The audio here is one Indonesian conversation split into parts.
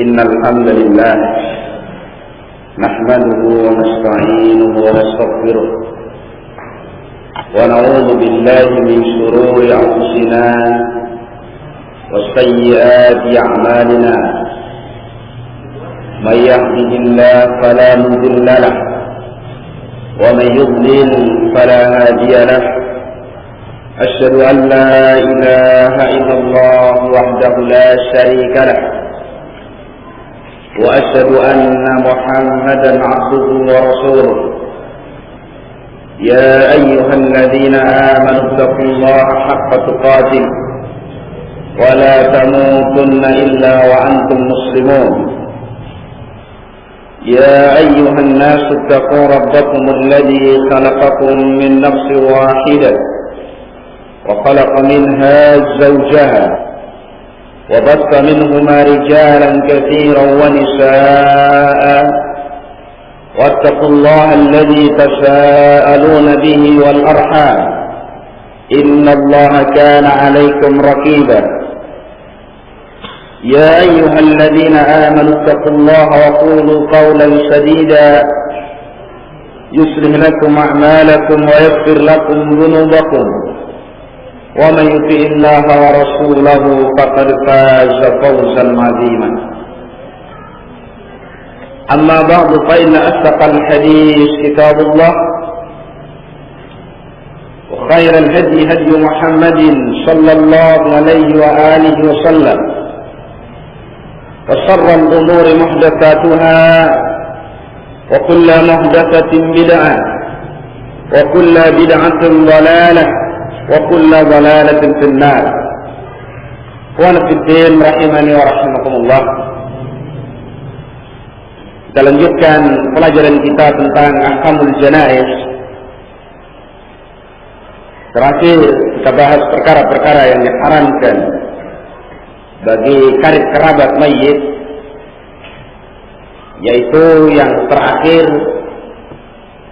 إن الحمد لله نحمده ونستعينه ونستغفره ونعوذ بالله من شرور أنفسنا وسيئات أعمالنا من يهده الله فلا مضل له ومن يضلل فلا هادي له أشهد أن لا إله إلا الله وحده لا شريك له وأشهد أن محمدا عبده ورسوله يا أيها الذين آمنوا اتقوا الله حق تقاته ولا تموتن إلا وأنتم مسلمون يا أيها الناس اتقوا ربكم الذي خلقكم من نفس واحدة وخلق منها زوجها وبث منهما رجالا كثيرا ونساء واتقوا الله الذي تساءلون به والأرحام إن الله كان عليكم رقيبا يا أيها الذين آمنوا اتقوا الله وقولوا قولا سديدا يصلح لكم أعمالكم ويغفر لكم ذنوبكم ومن يطع الله ورسوله فقد فاز فوزا عظيما أما بعد فإن أصدق الحديث كتاب الله وخير الهدي هدي محمد صلى الله عليه وآله وسلم وشر الأمور محدثاتها وكل محدثة بدعة وكل بدعة ضلالة وكل ضلالة في النار. Ikhwan fillah rahimani wa rahimakumullah. Kita lanjutkan pelajaran kita tentang ahkamul janaiz. Terakhir kita bahas perkara-perkara yang diharamkan bagi karib kerabat mayit, yaitu yang terakhir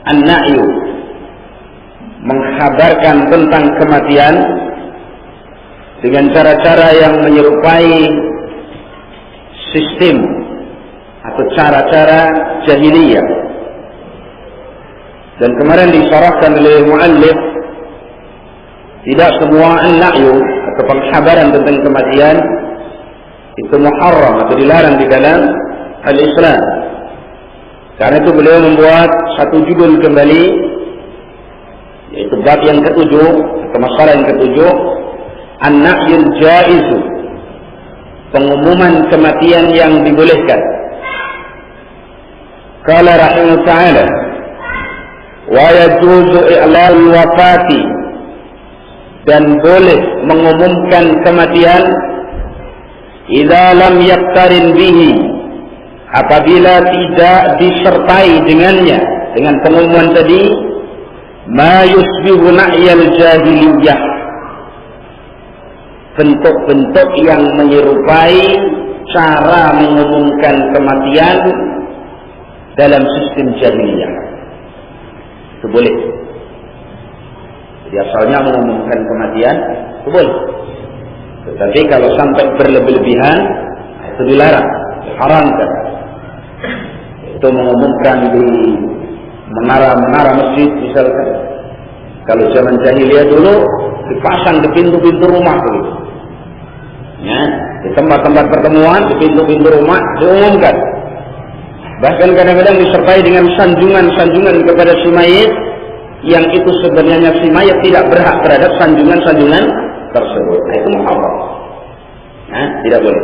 an-na'yu, mengkhabarkan tentang kematian dengan cara-cara yang menyerupai sistem atau cara-cara jahiliyah. Dan kemarin disyarahkan oleh muallif, tidak semua an-na'yu atau pengkhabaran tentang kematian itu muharram atau dilarang di dalam al-Islam. Karena itu beliau membuat satu judul kembali, yaitu bab yang ketujuh atau masalah yang ketujuh, an-na'yul jaizu, pengumuman kematian yang dibolehkan. Qala rahimahullah ta'ala, wa yajuzu i'lal wafati, dan boleh mengumumkan kematian idza lam yaqtarin bihi, apabila tidak disertai dengannya, dengan pengumuman tadi, ma yusbihu na'yal jahiliyah, bentuk-bentuk yang menyerupai cara mengumumkan kematian dalam sistem jahiliyah. Itu boleh. Jadi asalnya mengumumkan kematian itu boleh. Tetapi kalau sampai berlebih-lebihan, itu dilarang, diharamkan. Itu mengumumkan di menara-menara masjid misalkan. Kalau zaman jahiliyah dulu dipasang di pintu-pintu rumah begitu. Ya, di tempat-tempat pertemuan, di pintu-pintu rumah diumumkan. Bahkan kadang-kadang disertai dengan sanjungan-sanjungan kepada si mayit, yang itu sebenarnya si mayit tidak berhak terhadap sanjungan-sanjungan tersebut. Nah, itu muharram. Nah, tidak boleh.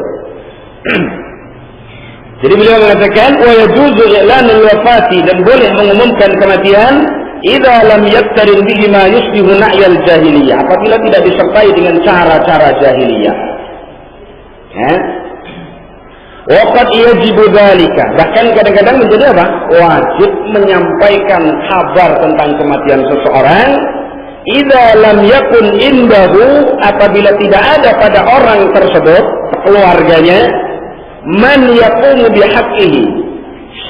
Jadi beliau mengatakan wa yajuzu i'lanul wafati, dan boleh mengumumkan kematian idza lam yaqtarin bihi ma yusbihu na'yal jahiliyah, apabila tidak disertai dengan cara-cara jahiliyah. Ya. Wa qad yajibu dzalika, bahkan kadang-kadang menjadi apa? Wajib menyampaikan kabar tentang kematian seseorang idza lam yakun indahu, apabila tidak ada pada orang tersebut, keluarganya, man yaqumu bihaqqihi,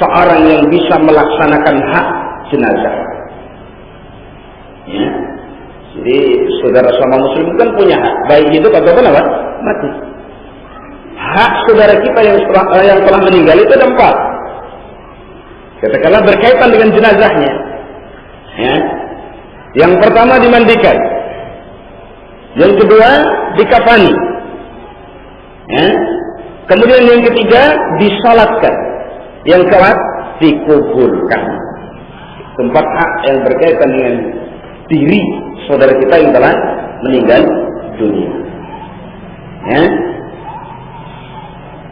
seorang yang bisa melaksanakan hak jenazah. Ya. Jadi saudara sama muslim kan punya hak, baik hidup ataupun apa? Mati. hak saudara kita yang telah meninggal itu ada 4. Katakanlah berkaitan dengan jenazahnya. Ya. Yang pertama dimandikan. Yang kedua dikafani. Ya. Kemudian yang ketiga disalatkan. Yang keempat dikuburkan. 4 hak yang berkaitan dengan diri saudara kita yang telah meninggal dunia. Ya.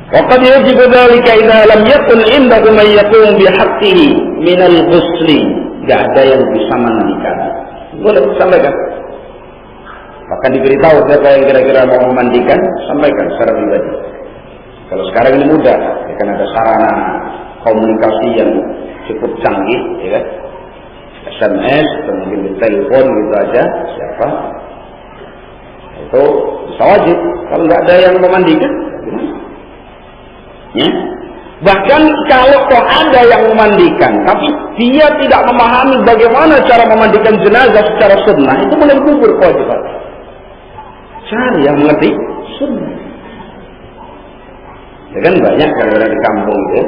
Waqad yajibu dzalika idza lam yakun indahu man yaqum bihaqqihi min al-ghusli. Enggak ada yang bisa memandikan. Boleh sampaikan. Bahkan diberitahu siapa yang kira-kira mau memandikan, sampaikan secara pribadi. Kalau sekarang ini mudah, ya kan ada sarana komunikasi yang cukup canggih, ya kan? SMS atau mungkin di telepon gitu aja, siapa? Itu bisa wajib. Kalau nggak ada yang memandikan, gimana? Ya? Bahkan kalau kok ada yang memandikan, tapi dia tidak memahami bagaimana cara memandikan jenazah secara sunnah, itu boleh gugur kewajiban. Cari yang mengerti sunnah. Ya kan banyak kadang-kadang di kampung itu,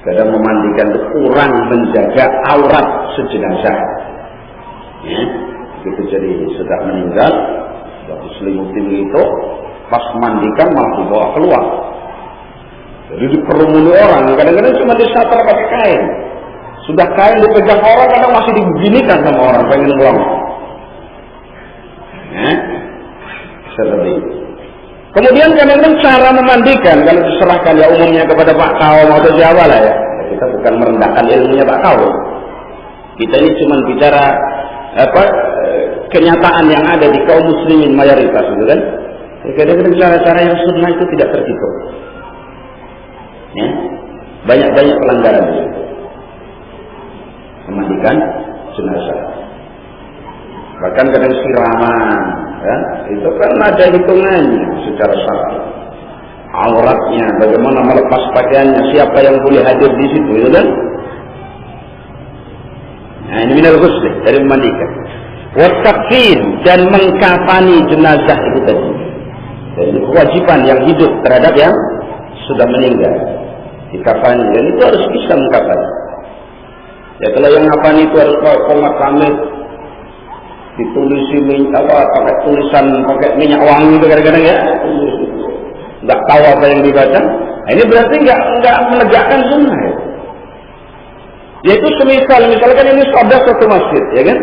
kadang memandikan itu kurang menjaga aurat sejenazah. Ya, begitu jadi sudah meninggal, waktu selimuti begitu, pas mandikan malah dibawa keluar. Jadi diperumuni orang, kadang-kadang cuma disatar pakai kain. Sudah kain dipegang orang, kadang masih dibeginikan sama orang, pengen buang. Ya, seperti itu. Kemudian kadang-kadang cara memandikan, kalau diserahkan ya umumnya kepada Pak Kaum atau siapa lah ya. Kita bukan merendahkan ilmunya Pak Kaum. Kita ini cuma bicara kenyataan yang ada di kaum muslimin mayoritas, gitu kan? Kadang-kadang cara-cara yang sunnah itu tidak terhitung. Ya, banyak-banyak pelanggaran di situ. Memandikan jenazah. Bahkan kadang siraman, ya, itu kan ada hitungannya secara syar'i. Auratnya, bagaimana melepas pakaiannya, siapa yang boleh hadir di situ, itu kan? Nah, ini minal ghusli, dari memandikan. Wastakfin, dan mengkafani jenazah itu tadi. Jadi kewajiban yang hidup terhadap yang sudah meninggal. Dikafani, dan itu harus bisa mengkafani. Ya kalau yang ngafani itu harus komat kamit, ditulisi pakai tulisan pakai minyak wangi itu kadang-kadang ya, nggak tahu apa yang dibaca. Nah, ini berarti nggak menegakkan sunnah. Ya. Yaitu misalkan ini ada suatu masjid, ya kan?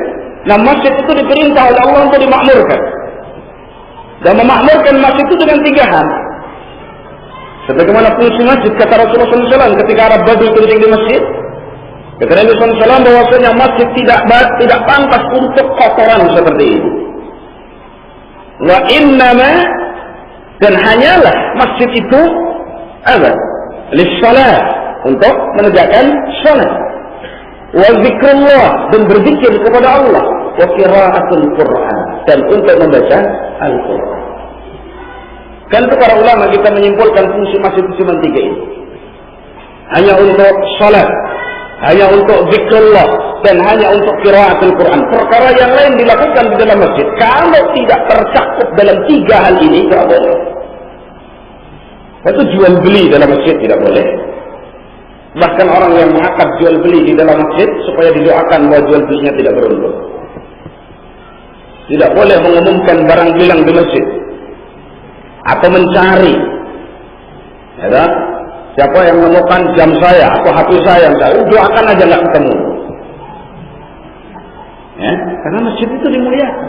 Nah masjid itu diperintah oleh Allah untuk dimakmurkan. Dan memakmurkan masjid itu dengan 3 hal. Sebagaimana fungsi masjid kata Rasulullah SAW ketika Arab Badui kencing di masjid. Kata Nabi SAW bahwasanya masjid tidak pantas untuk kotoran seperti ini. Wa innama, dan hanyalah masjid itu apa? Lissalah, untuk menegakkan salat. Wa zikrullah, dan berzikir kepada Allah. Wa qiraatul Quran, dan untuk membaca Al-Quran. Kan itu para ulama kita menyimpulkan fungsi masjid cuma 3 ini. Hanya untuk salat, hanya untuk zikrullah, dan hanya untuk qiraatul Quran. Perkara yang lain dilakukan di dalam masjid, kalau tidak tercakup dalam 3 hal ini, tidak boleh. Itu jual beli dalam masjid tidak boleh. Bahkan orang yang mengakad jual beli di dalam masjid supaya didoakan bahwa jual belinya tidak beruntung. Tidak boleh mengumumkan barang bilang di masjid atau mencari. Ya, siapa yang menemukan jam saya atau HP saya, doakan aja nggak ketemu. Ya, karena masjid itu dimuliakan.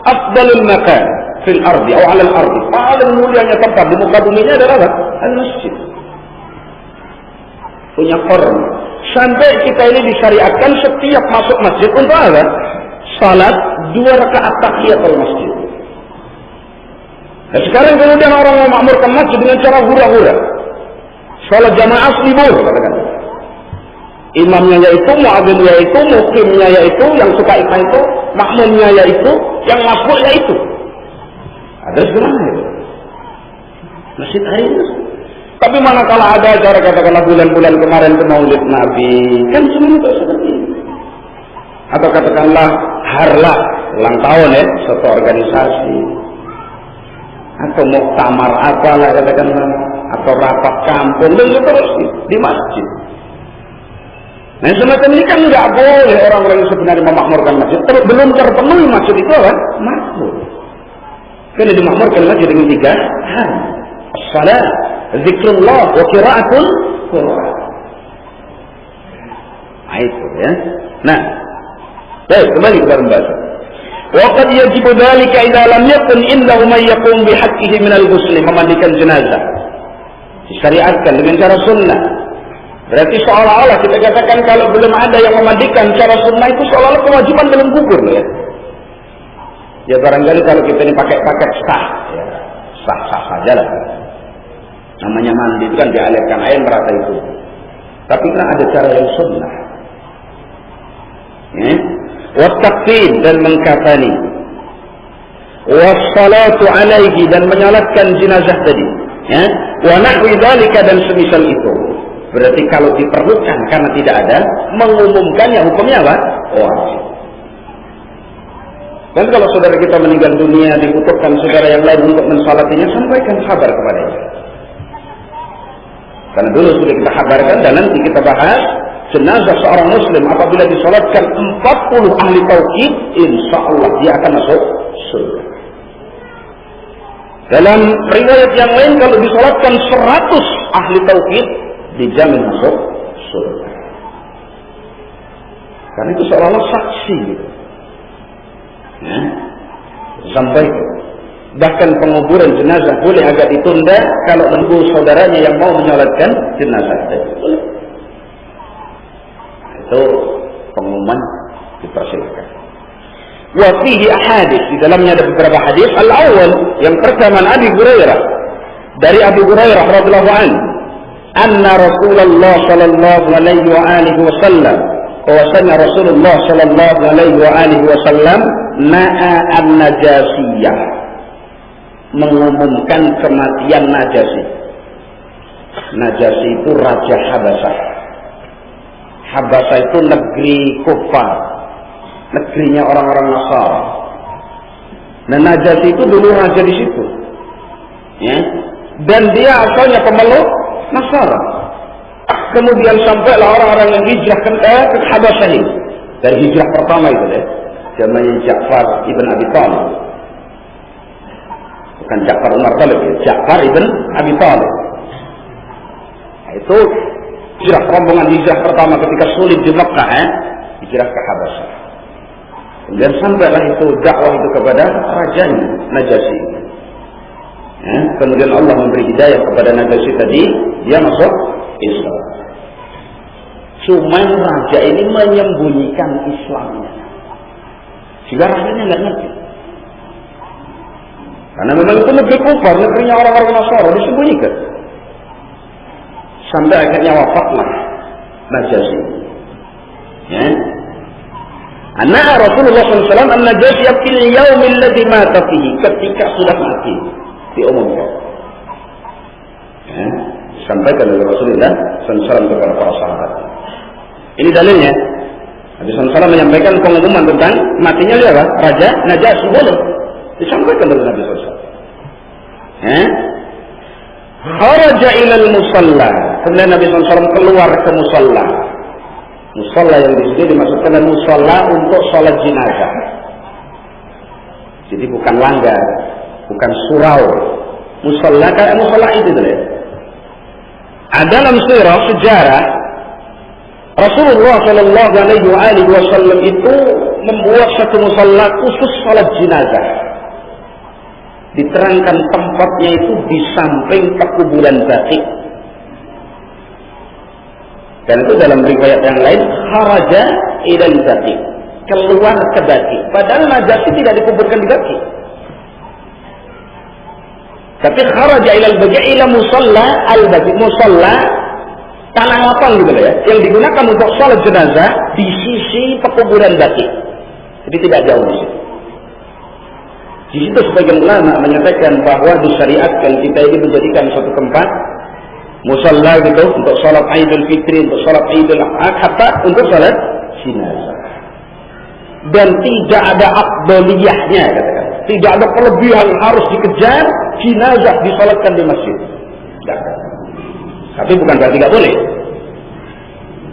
Afdalul makan fil ardi atau 'alal ardi. Paling mulianya tempat di muka bumi ini adalah apa? Al-masjid. Punya hormat. Sampai kita ini disyariatkan setiap masuk masjid untuk apa? Salat 2 rakaat tahiyatul masjid. Dan sekarang kemudian orang memakmurkan masjid dengan cara hura-hura. Salat jamaah 1000, katakan. Imamnya yaitu, muadzinnya yaitu, mukimnya yaitu, yang suka ikut itu, makmumnya yaitu, yang masbuk yaitu. Ada segala itu. Masjid hari ini. Tapi manakala ada acara katakanlah bulan-bulan kemarin ke Maulid Nabi, kan cuma itu seperti ini. Atau katakanlah harlah ulang tahun ya, suatu organisasi. atau muktamar apalah katakanlah, atau rapat kampung dan seterusnya di masjid. Nah semacam ini kan nggak boleh orang-orang yang sebenarnya memakmurkan masjid. Belum terpenuhi masjid itu apa? Makmur. Karena dimakmurkan masjid dengan 3 hal: as-salat, zikrullah, wa qiraatul Qur'an. Nah itu ya. Nah, baik, kembali kepada pembahasan. Wa qad yajibu dzalika idza lam yakun indahu man yaqum bihaqqihi min al-ghusl, memandikan jenazah. Disyariatkan dengan cara sunnah. Berarti seolah-olah kita katakan kalau belum ada yang memandikan cara sunnah itu seolah-olah kewajiban belum gugur ya. Ya barangkali kalau kita ini pakai paket sah, ya, sah-sah saja lah. Namanya mandi itu kan dialirkan air merata itu. Tapi kan ada cara yang sunnah. Ya. Wastakfin dan mengkafani. Wassalatu alaihi dan menyolatkan jenazah tadi. Ya. Wa nahwi dzalika dan semisal itu. Berarti kalau diperlukan karena tidak ada, mengumumkannya hukumnya apa? Wajib. Dan kalau saudara kita meninggal dunia, dibutuhkan saudara yang lain untuk mensalatinya, sampaikan kabar kepadanya. Karena dulu sudah kita kabarkan dan nanti kita bahas, jenazah seorang muslim apabila disalatkan 40 ahli tauhid, insya Allah dia akan masuk surga. Dalam riwayat yang lain kalau disalatkan 100 ahli tauhid, dijamin masuk surga. Karena itu seolah-olah saksi gitu. Ya. Sampai bahkan penguburan jenazah boleh agak ditunda kalau menunggu saudaranya yang mau menyolatkan jenazah tadi. Itu pengumuman dipersilakan. Wa fihi ahadits, di dalamnya ada beberapa hadis. Al-awwal, yang pertama Abi Hurairah, dari Abu Hurairah radhiyallahu anhu, anna Rasulullah sallallahu alaihi wa alihi wasallam, bahwasanya Rasulullah sallallahu alaihi wa alihi wasallam na'a an-najasiyah, mengumumkan kematian Najasi. Najasi itu raja Habasah. Habasah itu negeri kufar, negerinya orang-orang Nasara. Nah Najasi itu dulu raja di situ, ya. Dan dia asalnya pemeluk Nasara. Kemudian sampailah orang-orang yang hijrah ke Habasah ini. Dari hijrah pertama itu deh, namanya Ja'far ibn Abi Thalib. Bukan Ja'far Umar Thalib, ya. Ja'far ibn Abi Thalib. Nah, itu hijrah, rombongan hijrah pertama ketika sulit di Mekah, hijrah ke Habasah. Kemudian sampailah itu dakwah itu kepada rajanya Najasyi. Ya, kemudian Allah memberi hidayah kepada Najasyi tadi, dia masuk Islam. Cuma raja ini menyembunyikan Islamnya, sehingga rakyatnya nggak ngerti. Karena memang itu negeri kufar, negerinya orang-orang Nasara, disembunyikan. Sampai akhirnya wafatlah Najasyi. Ya. Anna Rasulullah SAW an-Najasyi fil yaumil ladzi mata fihi, ketika sudah mati diumumkan. Ya. Sampaikan oleh Rasulullah SAW kepada para sahabat. Ini dalilnya. Nabi SAW menyampaikan pengumuman tentang matinya siapa? Raja Najasyi, boleh disampaikan oleh Nabi SAW. Kharaja ilal musalla. Kemudian Nabi SAW keluar ke musalla. Musalla yang di sini dimaksudkan musalla untuk sholat jenazah. Jadi bukan langgar, bukan surau. Musalla kayak musalla itu ya. Dalam sirah sejarah Rasulullah Shallallahu Alaihi Wasallam itu membuat satu musalla khusus sholat jenazah. Diterangkan tempatnya itu di samping pekuburan Baqi. Dan itu dalam riwayat yang lain, kharaja ilal Baqi, keluar ke Baqi. Padahal Najasyi tidak dikuburkan di Baqi. Tapi kharaja ilal Baqi ila musalla al-Baqi, musalla tanah lapang gitu ya, yang digunakan untuk sholat jenazah di sisi pekuburan Baqi. Jadi tidak jauh di situ. Di situ sebagian ulama menyatakan bahwa disyariatkan kita ini menjadikan suatu tempat musalla gitu untuk sholat Idul Fitri, untuk sholat Idul Adha, untuk sholat jenazah. Dan tidak ada afdoliyahnya, katakan. Tidak ada kelebihan harus dikejar jenazah disolatkan di masjid. Tidak. Tapi bukan berarti tidak boleh.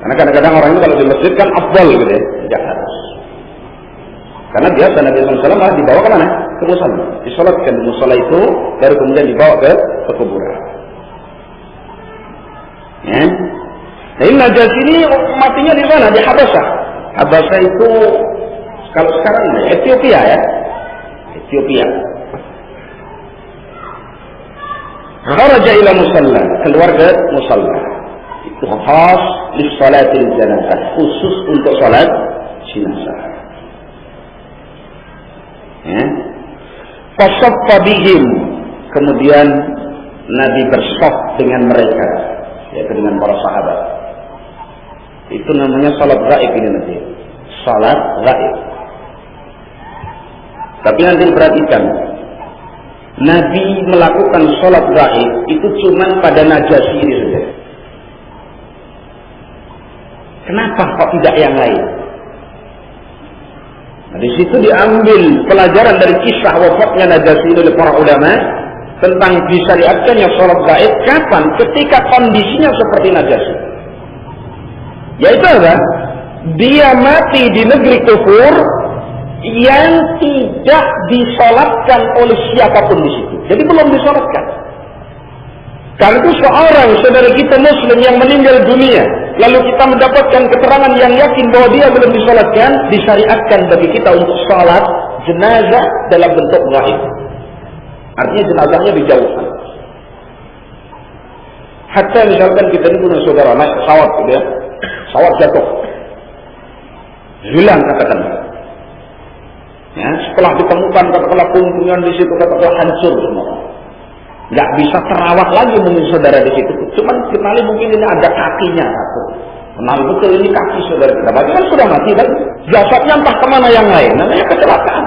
Karena kadang-kadang orang itu kalau di masjid kan afdal gitu ya. Tidak harus. Karena biasa Nabi SAW malah dibawa ke mana? Ke musola. Disolatkan di musola itu, baru kemudian dibawa ke kuburan. Ya. Nah, ini Najasyi ini matinya di mana? Di Habasyah. Habasyah itu kalau sekarang Ethiopia ya. Ethiopia. Kharaja ila musalla, keluar ke musalla. Itu khas li salatil janazah, khusus untuk salat jenazah. Ya. Fasaffa bihim, kemudian Nabi bersaf dengan mereka, yaitu dengan para sahabat. Itu namanya salat gaib ini nanti. Salat gaib. Tapi nanti perhatikan, Nabi melakukan salat gaib itu cuma pada Najasyi ini saja. Kenapa kok tidak yang lain? Nah, di situ diambil pelajaran dari kisah wafatnya Najasyi oleh para ulama tentang disyariatkannya salat gaib kapan? Ketika kondisinya seperti Najasyi. Yaitu apa? Dia mati di negeri kufur yang tidak disolatkan oleh siapapun di situ. Jadi belum disolatkan. Karena itu seorang saudara kita Muslim yang meninggal dunia, lalu kita mendapatkan keterangan yang yakin bahwa dia belum disolatkan, disyariatkan bagi kita untuk sholat jenazah dalam bentuk gaib. Artinya jenazahnya dijauhkan. Hatta misalkan kita ini punya saudara naik pesawat, gitu ya, pesawat jatuh, hilang katakanlah. Ya, setelah ditemukan katakanlah punya di situ katakanlah hancur semua. Nggak bisa terawat lagi mungkin saudara di situ. Cuman kenali mungkin ini ada kakinya satu. Kenali betul ini kaki saudara kita. Berarti kan sudah mati kan? Jasadnya entah kemana yang lain. Namanya kecelakaan.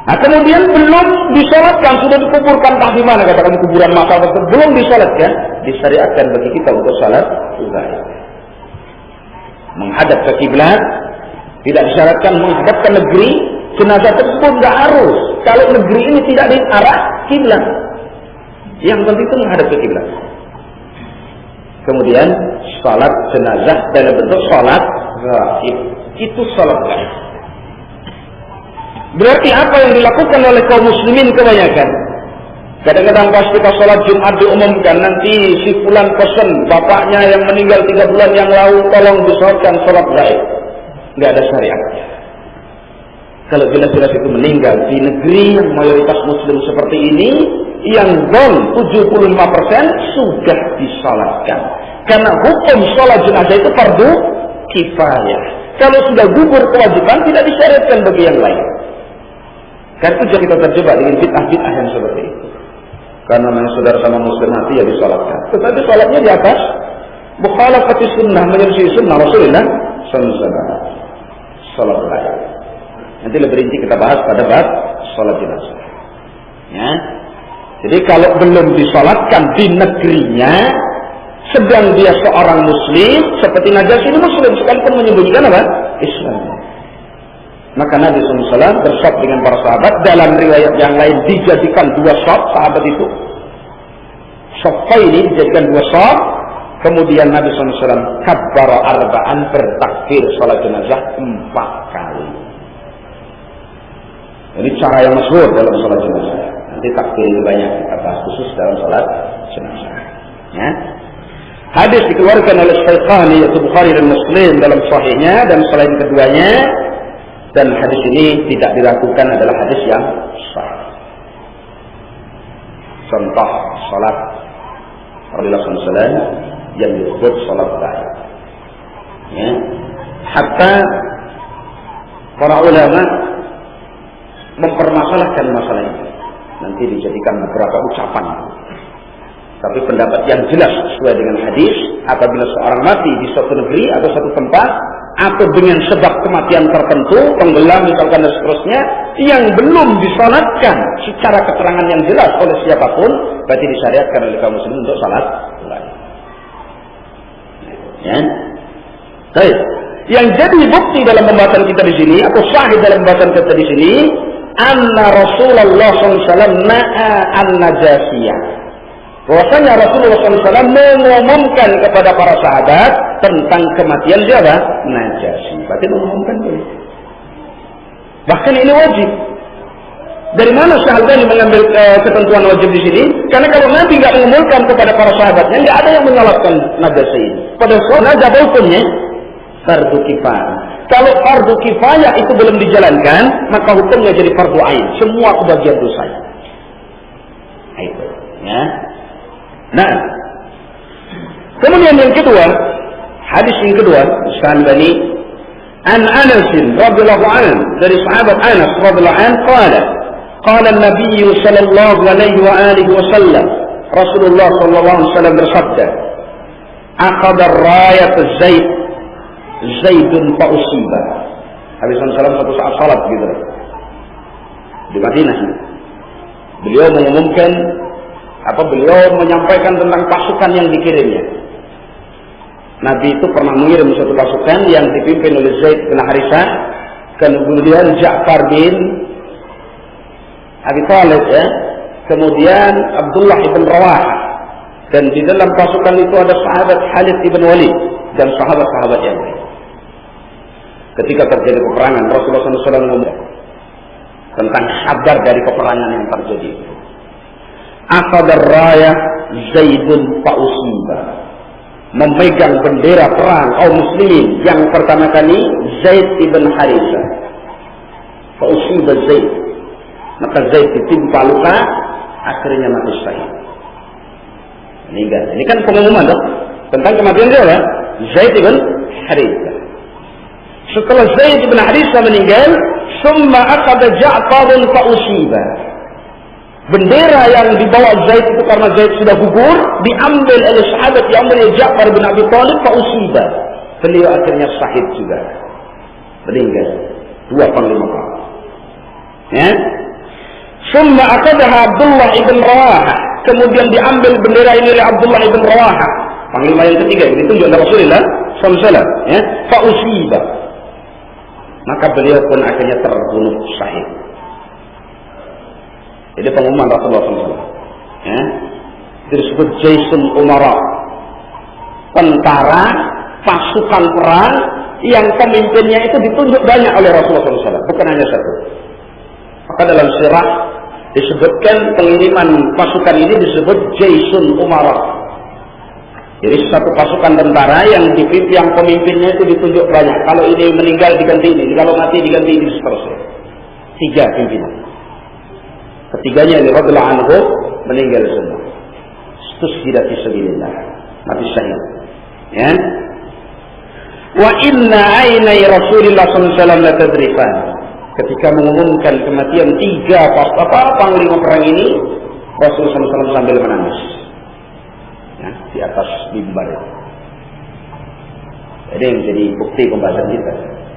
Nah kemudian belum disolatkan, sudah dikuburkan entah di mana katakan kuburan masal tersebut belum disolatkan, disyariatkan bagi kita untuk salat gaib. Menghadap ke kiblat. Tidak disyaratkan menghadap ke negeri, jenazah tersebut nggak harus. Kalau negeri ini tidak di arah kiblat, yang penting itu menghadap ke kiblat. Kemudian salat jenazah dalam bentuk salat gaib. Itu salat gaib. Berarti apa yang dilakukan oleh kaum muslimin kebanyakan? Kadang-kadang pas kita salat Jumat diumumkan, nanti si fulan pesen bapaknya yang meninggal 3 bulan yang lalu tolong disolatkan salat gaib. Nggak ada syariatnya. Kalau jelas-jelas itu meninggal di negeri yang mayoritas muslim seperti ini, yang gol 75% sudah disalatkan. Karena hukum salat jenazah itu fardu kifayah. Kalau sudah gugur kewajiban tidak disyariatkan bagi yang lain. Karena itu kita terjebak dengan bid'ah-bid'ah yang seperti itu. Karena memang saudara sama muslim mati ya disalatkan. Tetapi salatnya di atas mukhalafati sunnah, menyelisih sunnah Rasulullah SAW. Salat gaib. Nanti lebih rinci kita bahas pada bab salat jenazah. Ya. Jadi kalau belum disalatkan di negerinya, sedang dia seorang muslim, seperti Najasyi ini muslim, sekalipun menyembunyikan apa? Islam. Maka Nabi SAW bersaf dengan para sahabat. Dalam riwayat yang lain dijadikan 2 saf sahabat itu. Safai ini dijadikan 2 saf. Kemudian Nabi SAW kabbara arba'an, bertakbir salat jenazah 4 kali. Ini cara yang masyhur dalam salat jenazah. Nanti takbir itu banyak kita bahas khusus dalam salat jenazah. Ya. Hadis dikeluarkan oleh Syaikhan yaitu Bukhari dan Muslim dalam sahihnya, dan selain keduanya, dan hadis ini tidak diragukan adalah hadis yang sah. Contoh salat Rasulullah SAW yang disebut salat gaib. Ya. Hatta para ulama mempermasalahkan masalah ini. Nanti dijadikan beberapa ucapan. Tapi pendapat yang jelas sesuai dengan hadis, apabila seorang mati di suatu negeri atau suatu tempat, atau dengan sebab kematian tertentu, tenggelam misalkan dan seterusnya, yang belum disalatkan secara keterangan yang jelas oleh siapapun, berarti disyariatkan oleh kaum muslimin untuk salat gaib. Ya. Baik. Yang jadi bukti dalam pembahasan kita di sini atau sahih dalam pembahasan kita di sini, anna Rasulullah SAW na'a an-najasiyah. Bahwasanya Rasulullah SAW mengumumkan kepada para sahabat tentang kematian siapa? Najasyi. Berarti mengumumkan boleh. Bahkan ini wajib. Dari mana Syekh mengambil ketentuan wajib di sini? Karena kalau Nabi nggak mengumumkan kepada para sahabatnya, nggak ada yang menyalahkan Najasyi ini. Pada soal ada hukumnya fardu kifayah. Kalau fardu kifayah itu belum dijalankan, maka hukumnya jadi fardu ain. Semua kebagian dosa. Itu, ya. Nah, kemudian yang kedua, hadis yang kedua, Syekh An Anas radhiyallahu anhu, dari sahabat Anas radhiyallahu anhu, qala an-nabiy sallallahu alaihi wa alihi wasallam, Rasulullah sallallahu alaihi wasallam bersabda, akhadha ar-rayat Zaidun fa usiba. Habis salam satu saat salat gitu di Madinah. Beliau mengumumkan beliau menyampaikan tentang pasukan yang dikirimnya. Nabi itu pernah mengirim suatu pasukan yang dipimpin oleh Zaid bin Harithah, kemudian Ja'far bin Abi Thalib, ya, kemudian Abdullah ibn Rawahah, dan di dalam pasukan itu ada sahabat Khalid ibn Walid dan sahabat-sahabat yang lain. Ketika terjadi peperangan, Rasulullah SAW ngomong tentang kabar dari peperangan yang terjadi. Akhadha ar-rayah Zaidun fa usiba. Memegang bendera perang kaum muslimin yang pertama kali Zaid ibn Harithah. Fa usiba Zaid. Maka Zaid ditimpa luka, akhirnya mati syahid. Meninggal. Ini kan pengumuman dong tentang kematian dia, ya? Zaid ibn Harithah. Setelah Zaid ibn Harithah meninggal, summa akhadha Ja'far fa usiba. Bendera yang dibawa Zaid itu karena Zaid sudah gugur, diambil oleh sahabat, diambil oleh Ja'far bin Abi Thalib fa usiba. Beliau akhirnya syahid juga. Meninggal. Dua panglima perang. Ya. Summa akhadha Abdullah ibn Rawahah. Kemudian diambil bendera ini oleh Abdullah ibn Rawahah. Panglima yang ketiga ini ditunjuk oleh Rasulullah SAW. Ya. Fa usiba. Maka beliau pun akhirnya terbunuh syahid. Jadi pengumuman Rasulullah SAW. Ya. Itu disebut Jaisun Umara. Tentara, pasukan perang yang pemimpinnya itu ditunjuk banyak oleh Rasulullah SAW. Bukan hanya satu. Maka dalam sirah disebutkan pengiriman pasukan ini disebut Jaisun Umara. Jadi satu pasukan tentara yang dipimpin, yang pemimpinnya itu ditunjuk banyak. Kalau ini meninggal diganti ini, kalau mati diganti ini, seterusnya. 3 pimpinan. Ketiganya ini radhiyallahu anhu meninggal semua. Stushhida fi sabilillah, mati syahid. Ya. Wa inna aynai Rasulillah sallallahu alaihi wasallam la tadrifan. Ketika mengumumkan kematian 3 panglima perang ini, Rasulullah SAW sambil menangis. Ya, di atas mimbar itu. Jadi yang menjadi bukti pembahasan kita.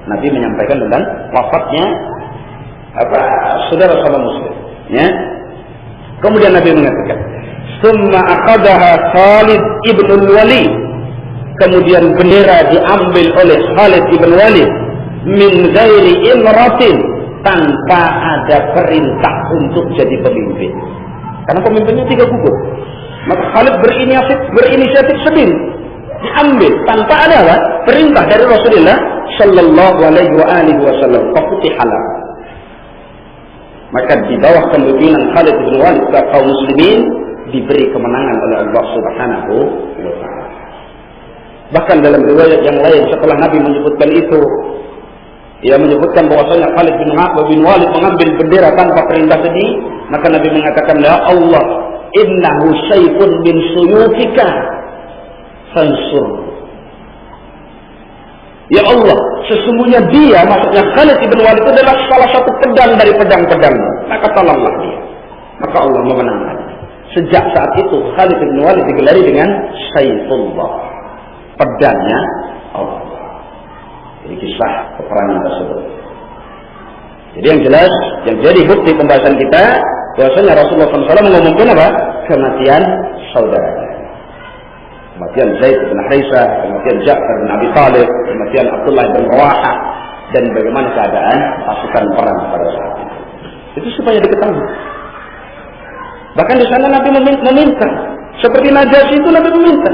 Nabi menyampaikan tentang wafatnya saudara sama muslim. Ya. Kemudian Nabi mengatakan, "Summa aqadaha Khalid ibn Walid." Kemudian bendera diambil oleh Khalid ibn Walid min ghairi imratin, tanpa ada perintah untuk jadi pemimpin. Karena pemimpinnya 3 gugur. Maka Khalid berinisiatif sendiri, diambil tanpa ada perintah dari Rasulullah sallallahu alaihi wasallam. Fafutihalah. Maka di bawah kepemimpinan Khalid bin Walid kaum muslimin diberi kemenangan oleh Allah Subhanahu wa taala. Bahkan dalam riwayat yang lain setelah Nabi menyebutkan itu, ia menyebutkan bahwasanya Khalid bin Walid mengambil bendera tanpa perintah tadi, maka Nabi mengatakan, "Ya Allah, innahu sayfun min suyufika fansur." Ya Allah, sesungguhnya dia, maksudnya Khalid bin Walid itu adalah salah satu pedang dari pedang-pedangmu, maka tolonglah dia. Maka Allah memenangkan. Sejak saat itu Khalid bin Walid digelari dengan Saifullah, pedangnya Allah. Jadi kisah peperangan tersebut. Jadi yang jelas, yang jadi bukti pembahasan kita, bahwasanya Rasulullah SAW mengumumkan apa? Kematian saudaranya. Kematian kematian Zaid bin Harisah, kematian Ja'far bin Abi Thalib, kematian Abdullah bin Rawahah, dan bagaimana keadaan pasukan perang pada saat itu. Itu supaya diketahui. Bahkan di sana Nabi meminta, seperti Najasyi itu Nabi meminta,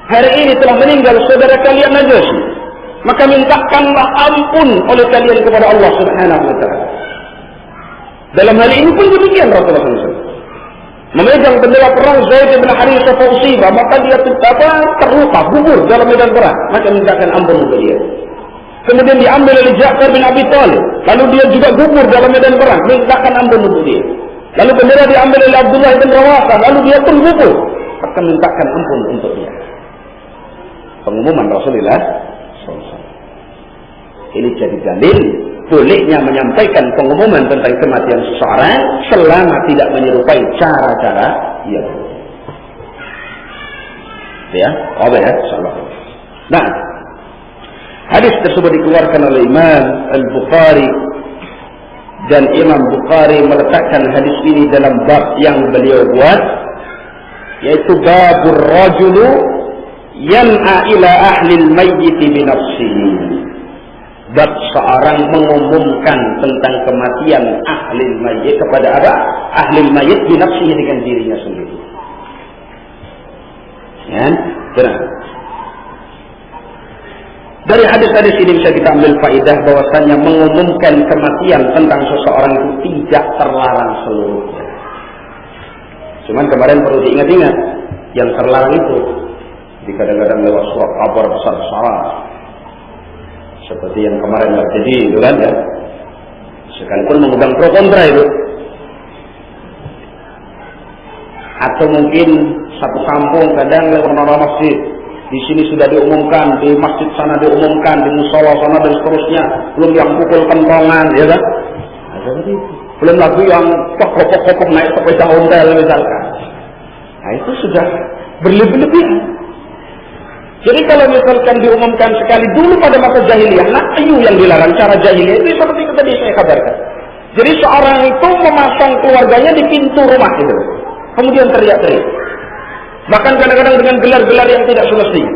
hari ini telah meninggal saudara kalian Najasyi, maka mintakanlah ampun oleh kalian kepada Allah Subhanahu wa taala. Dalam hal ini pun demikian Rasulullah SAW. Memegang bendera perang Zaid bin Harisah Fausibah, maka dia terluka, gugur dalam medan perang, maka mintakan ampun untuk dia. Kemudian diambil oleh Ja'far bin Abi Thalib, lalu dia juga gugur dalam medan perang, mintakan ampun untuk dia. Lalu bendera diambil oleh Abdullah bin Rawahah, lalu dia pun gugur, maka mintakan ampun untuk dia. Pengumuman Rasulullah SAW. Ini jadi dalil bolehnya menyampaikan pengumuman tentang kematian seseorang selama tidak menyerupai cara-cara yang ya, insyaallah. Nah, hadis tersebut dikeluarkan oleh Imam Al-Bukhari, dan Imam Bukhari meletakkan hadis ini dalam bab yang beliau buat, yaitu babur rajulu yan'a ila ahli al-mayyit bi nafsihi. Bab seorang mengumumkan tentang kematian ahli mayit kepada apa? Ahli mayit binafsihi, dengan dirinya sendiri. Ya, benar. Dari hadis-hadis ini bisa kita ambil faedah bahwasanya mengumumkan kematian tentang seseorang itu tidak terlarang seluruhnya. Cuman kemarin perlu diingat-ingat, yang terlarang itu kadang-kadang lewat surat kabar besar-besaran. Seperti yang kemarin terjadi itu kan ya. Sekalipun mengundang pro kontra itu. Atau mungkin satu kampung kadang lewat nama masjid. Di sini sudah diumumkan, di masjid sana diumumkan, di musola sana dan seterusnya. Belum yang pukul kentongan, ya kan? Belum lagi yang pokok-pokok naik sepeda ontel misalkan. Nah itu sudah berlebih-lebihan. Jadi kalau misalkan diumumkan sekali dulu pada masa jahiliyah, nahyu yang dilarang, cara jahiliyah itu seperti yang tadi saya kabarkan. Jadi seorang itu memasang keluarganya di pintu rumah itu, kemudian teriak-teriak. Bahkan kadang-kadang dengan gelar-gelar yang tidak semestinya.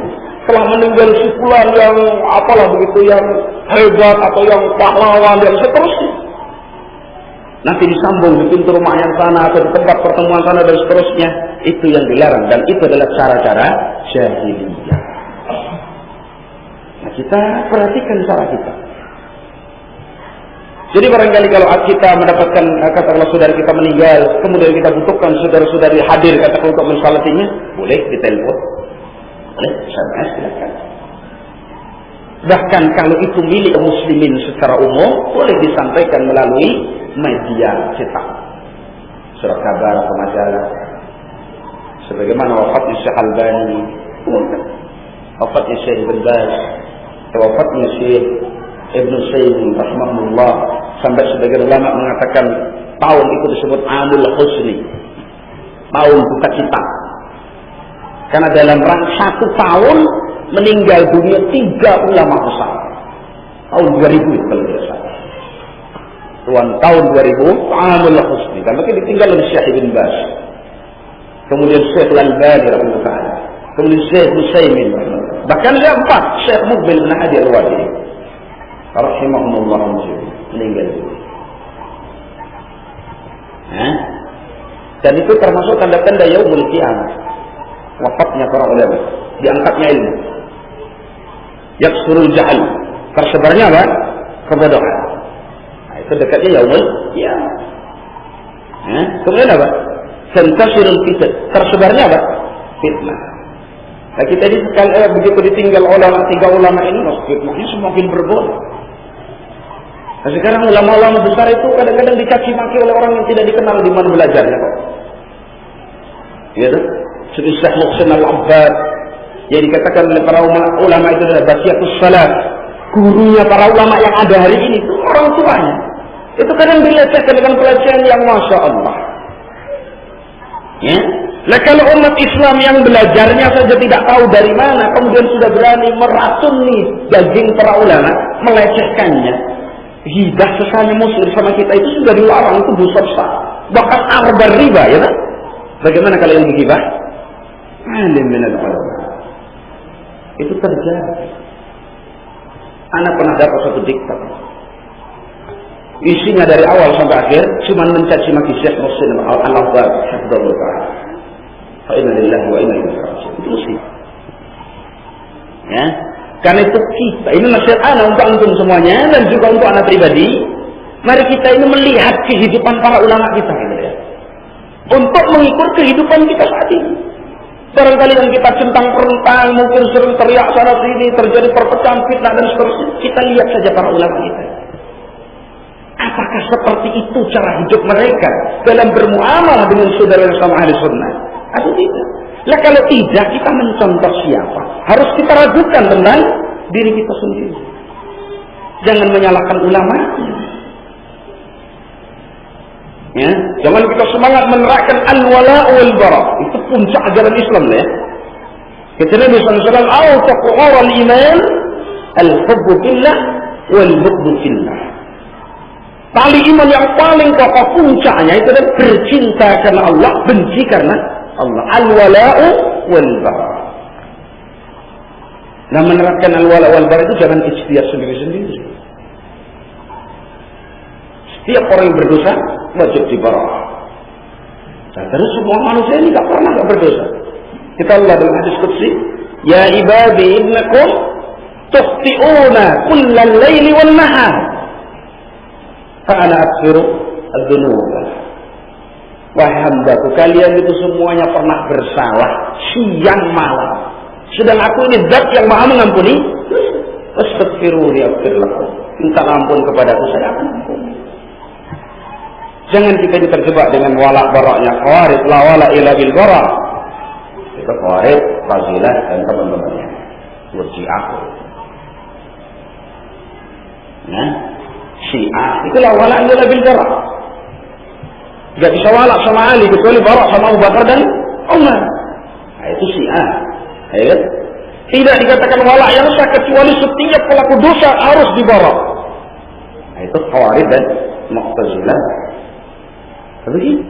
Telah meninggal si fulan yang apalah begitu, yang hebat atau yang pahlawan dan seterusnya. Nanti disambung di pintu rumah yang sana atau di tempat pertemuan sana dan seterusnya. Itu yang dilarang, dan itu adalah cara-cara jahiliyah. Nah, kita perhatikan cara kita. Jadi barangkali kalau kita mendapatkan katakanlah saudara kita meninggal, kemudian kita butuhkan saudara-saudari hadir katakanlah untuk mensalatinya, boleh ditelepon, boleh SMS, silakan. Bahkan kalau itu milik muslimin secara umum, boleh disampaikan melalui media cetak, surat kabar atau majalah. Sebagaimana wafatnya Syekh Albani, wafatnya Syekh Ibn Baz, wafatnya Syekh Ibn Sayyid rahimahullah, sampai sebagian ulama mengatakan tahun itu disebut Amul Husni, tahun duka cita, karena dalam rangka satu tahun meninggal dunia 3 ulama besar. Tahun 2000 kalau tidak salah, tahun 2000 Amul Husni, dan mungkin ditinggal oleh Syekh Ibn Baz, kemudian Syekh Al-Albani rahimahullah, kemudian Syekh Nusaymin, bahkan ada 4, Syekh Muqbil bin Hadi Al-Wadi rahimahumullah meninggal dunia. Dan itu termasuk tanda-tanda yaumul qiyamah, wafatnya para ulama, diangkatnya ilmu, yaksurul jahal, tersebarnya apa? Kebodohan. Nah, itu dekatnya yaumul qiyamah. Kemudian apa? Sentasirul fitnah, tersebarnya apa? Fitnah. Nah kita ini begitu ditinggal ulama, 3 ulama ini, fitnahnya semakin berboleh. Nah sekarang ulama-ulama besar itu kadang-kadang dicaci maki oleh orang yang tidak dikenal di mana belajarnya kok. Gitu? Seperti Syekh Muhsin Al-Abbad yang dikatakan oleh para ulama itu adalah Basyatus Salaf, gurunya para ulama yang ada hari ini itu orang tuanya. Itu kadang dilecehkan dengan pelecehan yang Masya Allah. Ya? Nah kalau umat Islam yang belajarnya saja tidak tahu dari mana, kemudian sudah berani meracuni daging para ulama, melecehkannya, hibah sesama muslim sama kita itu sudah dilarang, itu dosa besar, bahkan arba riba, ya kan? Bagaimana kalau yang dihibah? Alim minal ulama. Itu terjadi. Anak pernah dapat satu diktat. Isinya dari awal sampai akhir cuma mencaci maki Syekh Muhsin Al-Abbad hafizahullah ta'ala. Fa inna lillahi wa inna ilaihi raji'un. Itu sih. Ya. Karena itu kita, ini nasihat anak untuk antum semuanya dan juga untuk anak pribadi. Mari kita ini melihat kehidupan para ulama kita gitu ya. Untuk mengukur kehidupan kita saat ini. Barangkali yang kita centang-centang, mungkin sering teriak sana sini, terjadi perpecahan, fitnah dan seterusnya. Kita lihat saja para ulama kita. Apakah seperti itu cara hidup mereka dalam bermuamalah dengan saudara sama ahli sunnah? Atau tidak? Lah kalau tidak, kita mencontoh siapa? Harus kita ragukan tentang diri kita sendiri. Jangan menyalahkan ulama. Ya, jangan kita semangat menerapkan al-wala wal bara. Itu puncak ajaran Islam ya. Kata Nabi sallallahu alaihi wasallam, al-iman al-hubbu billah wal bughdu fillah. Tali iman yang paling kokoh puncaknya itu adalah bercinta karena Allah, benci karena Allah. Al-wala'u wal bara. Nah, menerapkan al-wala' wal bara itu jangan ijtihad sendiri-sendiri. Setiap orang yang berdosa wajib dibarah. Nah, terus semua manusia ini tak pernah tak berdosa. Kita Allah dalam hadis qudsi, ya ibadi innakum tukhti'una kullal laili wan nahar. Fa'ana aghfiru adz-dzunub. Wahai hambaku, kalian itu semuanya pernah bersalah siang malam. Sedang aku ini zat yang maha mengampuni. Astaghfiruni aghfir lakum. Minta ampun kepadaku, saya akan ampuni. Jangan kita terjebak dengan walak baraknya Khawarij, la wala illa bil bara. Itu Khawarij, Razilah dan teman-temannya. Syiah. Nah, Syiah itu la wala illa bil bara. Tidak bisa walak sama Ali kecuali barak sama Abu Bakar dan Umar. Nah, itu Syiah. Ya. Tidak dikatakan walak yang sah kecuali setiap pelaku dosa harus dibarak. Nah, itu Khawarij dan Mu'tazilah. Begitu.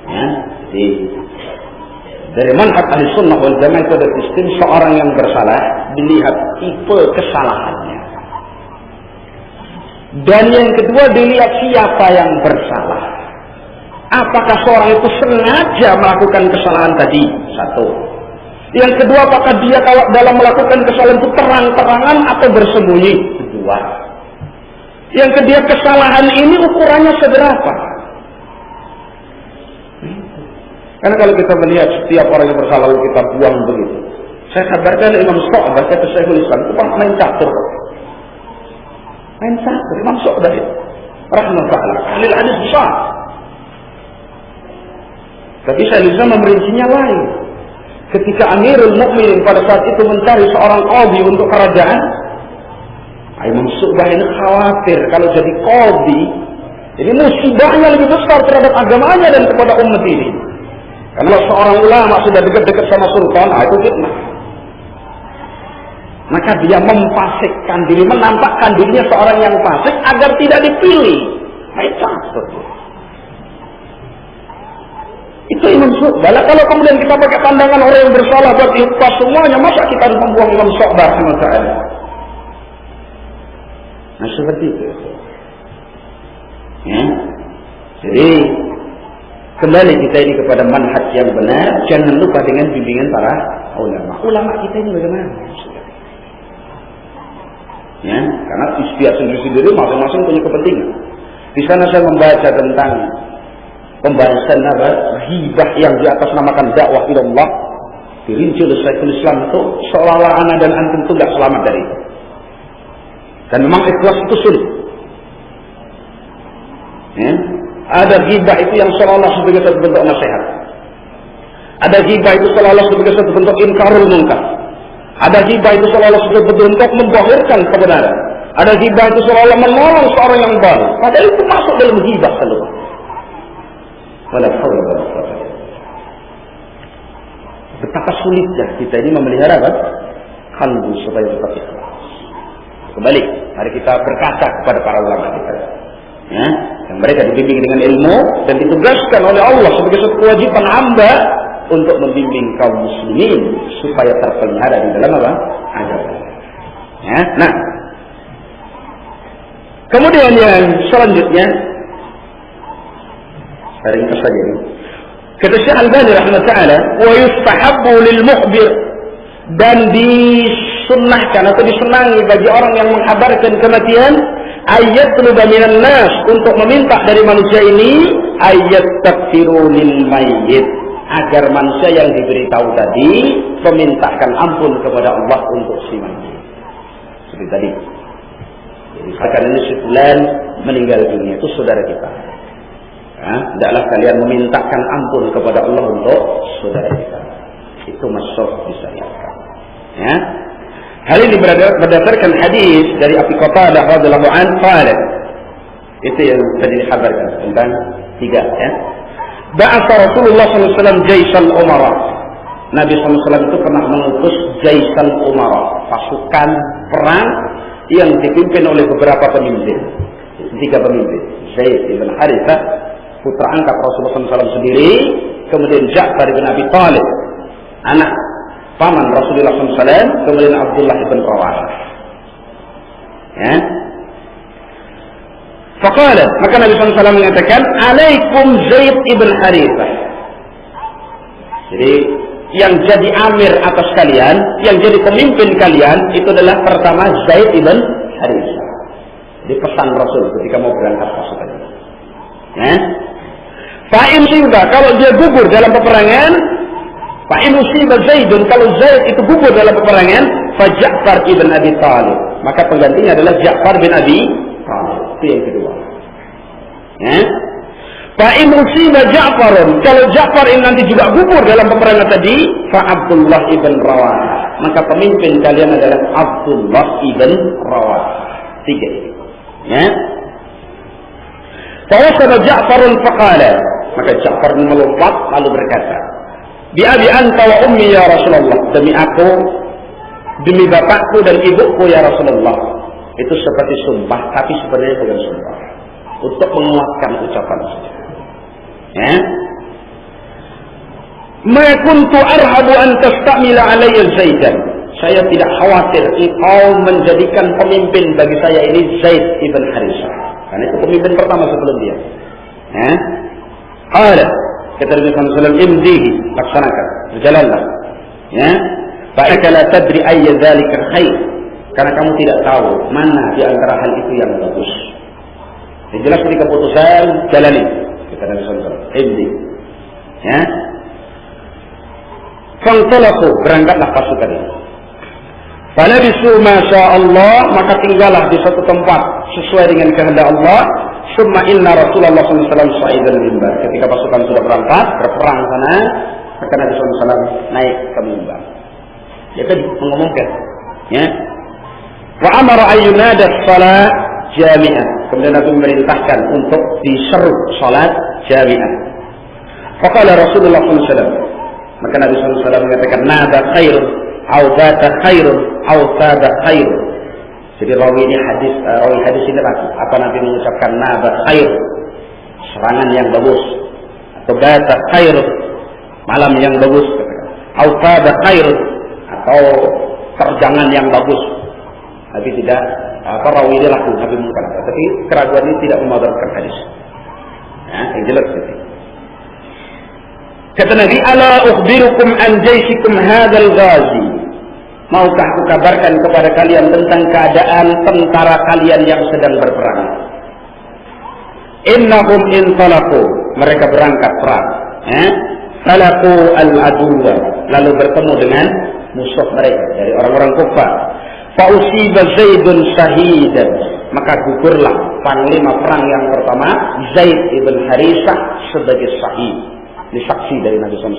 Ya, jadi dari manhaj ahli sunnah wal jamaah itu ada sistem seorang yang bersalah dilihat tipe kesalahannya. Dan yang kedua dilihat siapa yang bersalah. Apakah seorang itu sengaja melakukan kesalahan tadi? Satu. Yang kedua, apakah dia kalau dalam melakukan kesalahan itu terang-terangan atau bersembunyi? Kedua. Yang kedua, kesalahan ini ukurannya seberapa? Karena kalau kita melihat setiap orang yang bersalah lalu kita buang begitu. Saya kabarkan Imam Syu'bah kata Syekhul Islam itu main catur. Main catur, Imam Syu'bah itu. Rahmatullah, ahli hadis besar. Tapi Syekhul Islam memerincinya lain. Ketika Amirul Mukminin pada saat itu mencari seorang qadhi untuk kerajaan, Imam Syu'bah ini khawatir kalau jadi qadhi, jadi musibahnya lebih besar terhadap agamanya dan kepada umat ini. Karena seorang ulama sudah dekat-dekat sama sultan, itu fitnah. Maka dia memfasikkan diri, menampakkan dirinya seorang yang fasik agar tidak dipilih. Itu Imam Syu'bah. Kalau kemudian kita pakai pandangan orang yang bersalah berarti pas semuanya, masa kita harus membuang Imam Syu'bah semata? Nah, seperti itu. Ya. Jadi kembali kita ini kepada manhaj yang benar, jangan lupa dengan bimbingan para ulama. Ulama kita ini bagaimana? Ya, karena istiadat sendiri-sendiri masing-masing punya kepentingan. Di sana saya membaca tentang pembahasan ghibah yang di atas namakan dakwah ilallah, dirinci oleh Syekhul Islam itu seolah-olah ana dan antum itu tidak selamat dari itu. Dan memang ikhlas itu sulit. Ya. Ada ghibah itu yang seolah-olah sebagai satu bentuk nasihat. Ada ghibah itu seolah-olah sebagai satu bentuk inkarul munkar. Ada ghibah itu seolah-olah sebagai bentuk membahirkan kebenaran. Ada ghibah itu seolah-olah menolong seorang yang baru. Padahal itu masuk dalam ghibah seluruh. Betapa sulitnya kita ini memelihara kalbu supaya tetap ikhlas. Kembali, mari kita berkaca kepada para ulama kita. Ya, yang mereka dibimbing dengan ilmu dan ditugaskan oleh Allah sebagai satu kewajiban hamba untuk membimbing kaum muslimin supaya terpelihara di dalam apa? Agama. Ya, nah. Kemudian yang selanjutnya, hari ini saja ini. Kata Syekh Al-Albani rahimahullah, wa yustahabbu lil mukhbir, dan disunnahkan atau disenangi bagi orang yang menghabarkan kematian, ayyatluba minan nas, untuk meminta dari manusia ini ayyastaghfiru lil mayyit, agar manusia yang diberitahu tadi memintakan ampun kepada Allah untuk si mayit. Seperti tadi. Jadi sekarang ini si fulan meninggal dunia, itu saudara kita. Hendaklah kalian memintakan ampun kepada Allah untuk saudara kita. Itu masuk disyariatkan. Ya. Hal ini berdasarkan hadis dari Abi Qatadah radhiyallahu anhu qala. Itu yang tadi dikabarkan tentang 3 ya. Ba'atha Rasulullah sallallahu alaihi wasallam jaisal umara. Nabi sallallahu alaihi wasallam itu pernah mengutus jaisal umara, pasukan perang yang dipimpin oleh beberapa pemimpin. 3 pemimpin. Zaid bin Harithah, putra angkat Rasulullah SAW sendiri, kemudian Ja'far bin Abi Thalib, anak paman Rasulullah SAW, kemudian Abdullah bin Rawahah. Ya. Faqala, maka Nabi SAW mengatakan, alaikum Zaid ibn Harithah. Jadi yang jadi amir atas kalian, yang jadi pemimpin kalian, itu adalah pertama Zaid ibn Harithah. Jadi pesan Rasul ketika mau berangkat pasukan. Ya. Fa'in musibah, kalau dia gugur dalam peperangan, fa'in musibah Zaidun, kalau Zaid itu gugur dalam peperangan, fa Ja'far ibn Abi Thalib, maka penggantinya adalah Ja'far bin Abi Thalib. Itu yang kedua. Ya. Fa'in musibah Ja'farun, kalau Ja'far ini nanti juga gugur dalam peperangan tadi, fa Abdullah ibn Rawahah, maka pemimpin kalian adalah Abdullah ibn Rawahah. 3. Ya. Fawasaba Ja'farun faqala, maka Ja'far melompat lalu berkata, bi abi anta wa ummi ya Rasulullah, demi aku, demi bapakku dan ibuku ya Rasulullah. Itu seperti sumpah, tapi sebenarnya bukan sumpah, untuk menguatkan ucapan saja. Ya. Ma kuntu arhabu an tastamila alayya Zaidan, saya tidak khawatir engkau menjadikan pemimpin bagi saya ini Zaid ibn Harithah, karena itu pemimpin pertama sebelum dia. Ya. Qala, kata Nabi sallallahu alaihi wasallam, imdihi, laksanakan, berjalanlah. Ya. Fa innaka la tadri ayya dzalika khair, karena kamu tidak tahu mana di antara hal itu yang bagus. Yang jelas ini keputusan, jalani, kata Nabi sallallahu alaihi wasallam. Imdi. Ya. Fantalaqu, berangkatlah pasukan itu. Falabisu ma sya'allah, maka tinggallah di satu tempat sesuai dengan kehendak Allah. Summa inna Rasulullah SAW sa'idan mimbar. Ketika pasukan sudah berangkat berperang sana, maka Nabi SAW naik ke mimbar. Dia tadi mengumumkan, ya. Wa amara ayyunada salat jami'ah. Kemudian Nabi memerintahkan untuk diseru salat jami'ah. Faqala Rasulullah SAW, maka Nabi SAW mengatakan, nada khair, au data khair, au sada khair. Jadi rawi hadis ini lagi, apa Nabi mengucapkan nada khair, serangan yang bagus, atau data khair, malam yang bagus, au sada khair, atau terjangan yang bagus. Tapi tidak, rawi ini lagi Nabi mengatakan, tapi keraguan ini tidak memudaratkan hadis. Ya, yang jelas itu. Kata Nabi, ala ukhbirukum an jaisikum hadzal ghazi, maukah aku kabarkan kepada kalian tentang keadaan tentara kalian yang sedang berperang. Innahum intalaqu, mereka berangkat perang. Talaqu al-aduwa, lalu bertemu dengan musuh mereka dari orang-orang kufar. Fa usiba Zaidun shahidan, maka gugurlah panglima perang yang pertama Zaid ibn Harithah sebagai syahid. Ini saksi dari Nabi SAW.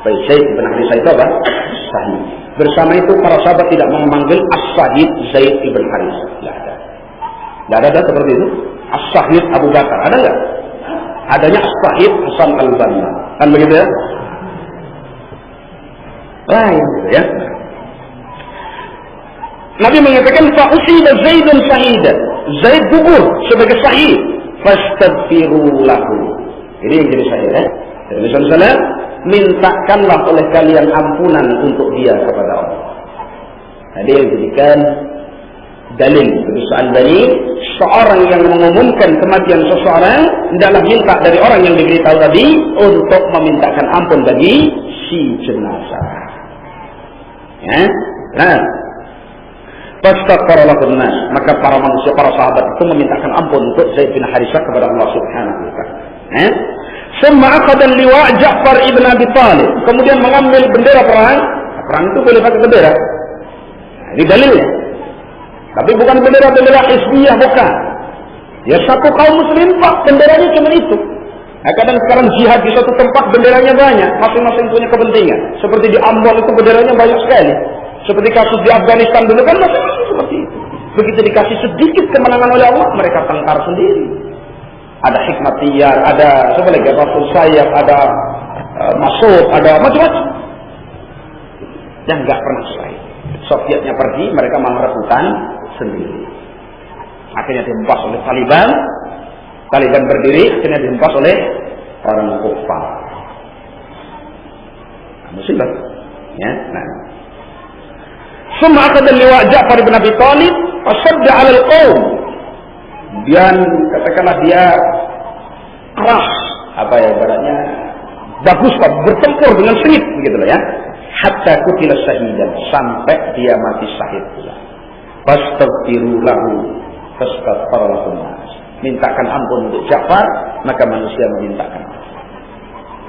Baik, Zaid ibn Harithah itu apa? Syahid. Bersama itu para sahabat tidak memanggil as-syahid Zaid ibn Harithah. Tidak ada seperti itu. As-syahid Abu Bakar, ada nggak? Adanya as-syahid Hasan al-Banna. Kan begitu ya? Lain gitu ya. Nabi mengatakan fa'usiba Zaidun shahidan. Zaid gugur sebagai syahid. Fastaghfiru lahu. Ini yang jadi syahid ya. Nabi SAW mintakanlah oleh kalian ampunan untuk dia kepada Allah. Nah, dia dijadikan dalil bagi Al-Albani, seorang yang mengumumkan kematian seseorang hendaklah minta dari orang yang diberitahu tadi untuk memintakan ampun bagi si jenazah. Ya, nah, fastaghfara lahun nas, maka para manusia, para sahabat itu memintakan ampun untuk Zaid bin Harithah kepada Allah Subhanahu wa taala. Summa akhadha liwa' Ja'far ibn Abi Thalib, kemudian mengambil bendera perang. Perang itu boleh pakai bendera. Nah, ini dalilnya. Tapi bukan bendera-bendera hizbiyah, bukan. Ya satu kaum muslim Pak, benderanya cuma itu. Nah, kadang sekarang jihad di suatu tempat benderanya banyak, masing-masing punya kepentingan. Seperti di Ambon itu benderanya banyak sekali. Seperti kasus di Afghanistan dulu kan masing-masing seperti itu. Begitu dikasih sedikit kemenangan oleh Allah, mereka tengkar sendiri. Ada hikmatiyah, ada sebagai Rasul Sayyaf, ada Masuk, ada macam-macam. Yang nggak pernah selesai. Sovietnya pergi, mereka malah rebutan sendiri. Akhirnya dihempas oleh Taliban. Taliban berdiri, akhirnya dihempas oleh orang kufar. Musibah. Ya, nah. Summa akhadha liwa' Ja'far bin Abi Thalib fasadda 'ala al-qaum. Kemudian katakanlah dia keras, apa ya ibaratnya, bagus Pak, bertempur dengan sengit begitu loh ya. Hatta qutila syahidan, sampai dia mati syahid pula. Fastaghfiru lahu fastaghfara lahum nas. Mintakan ampun untuk Ja'far, maka manusia memintakan ampun.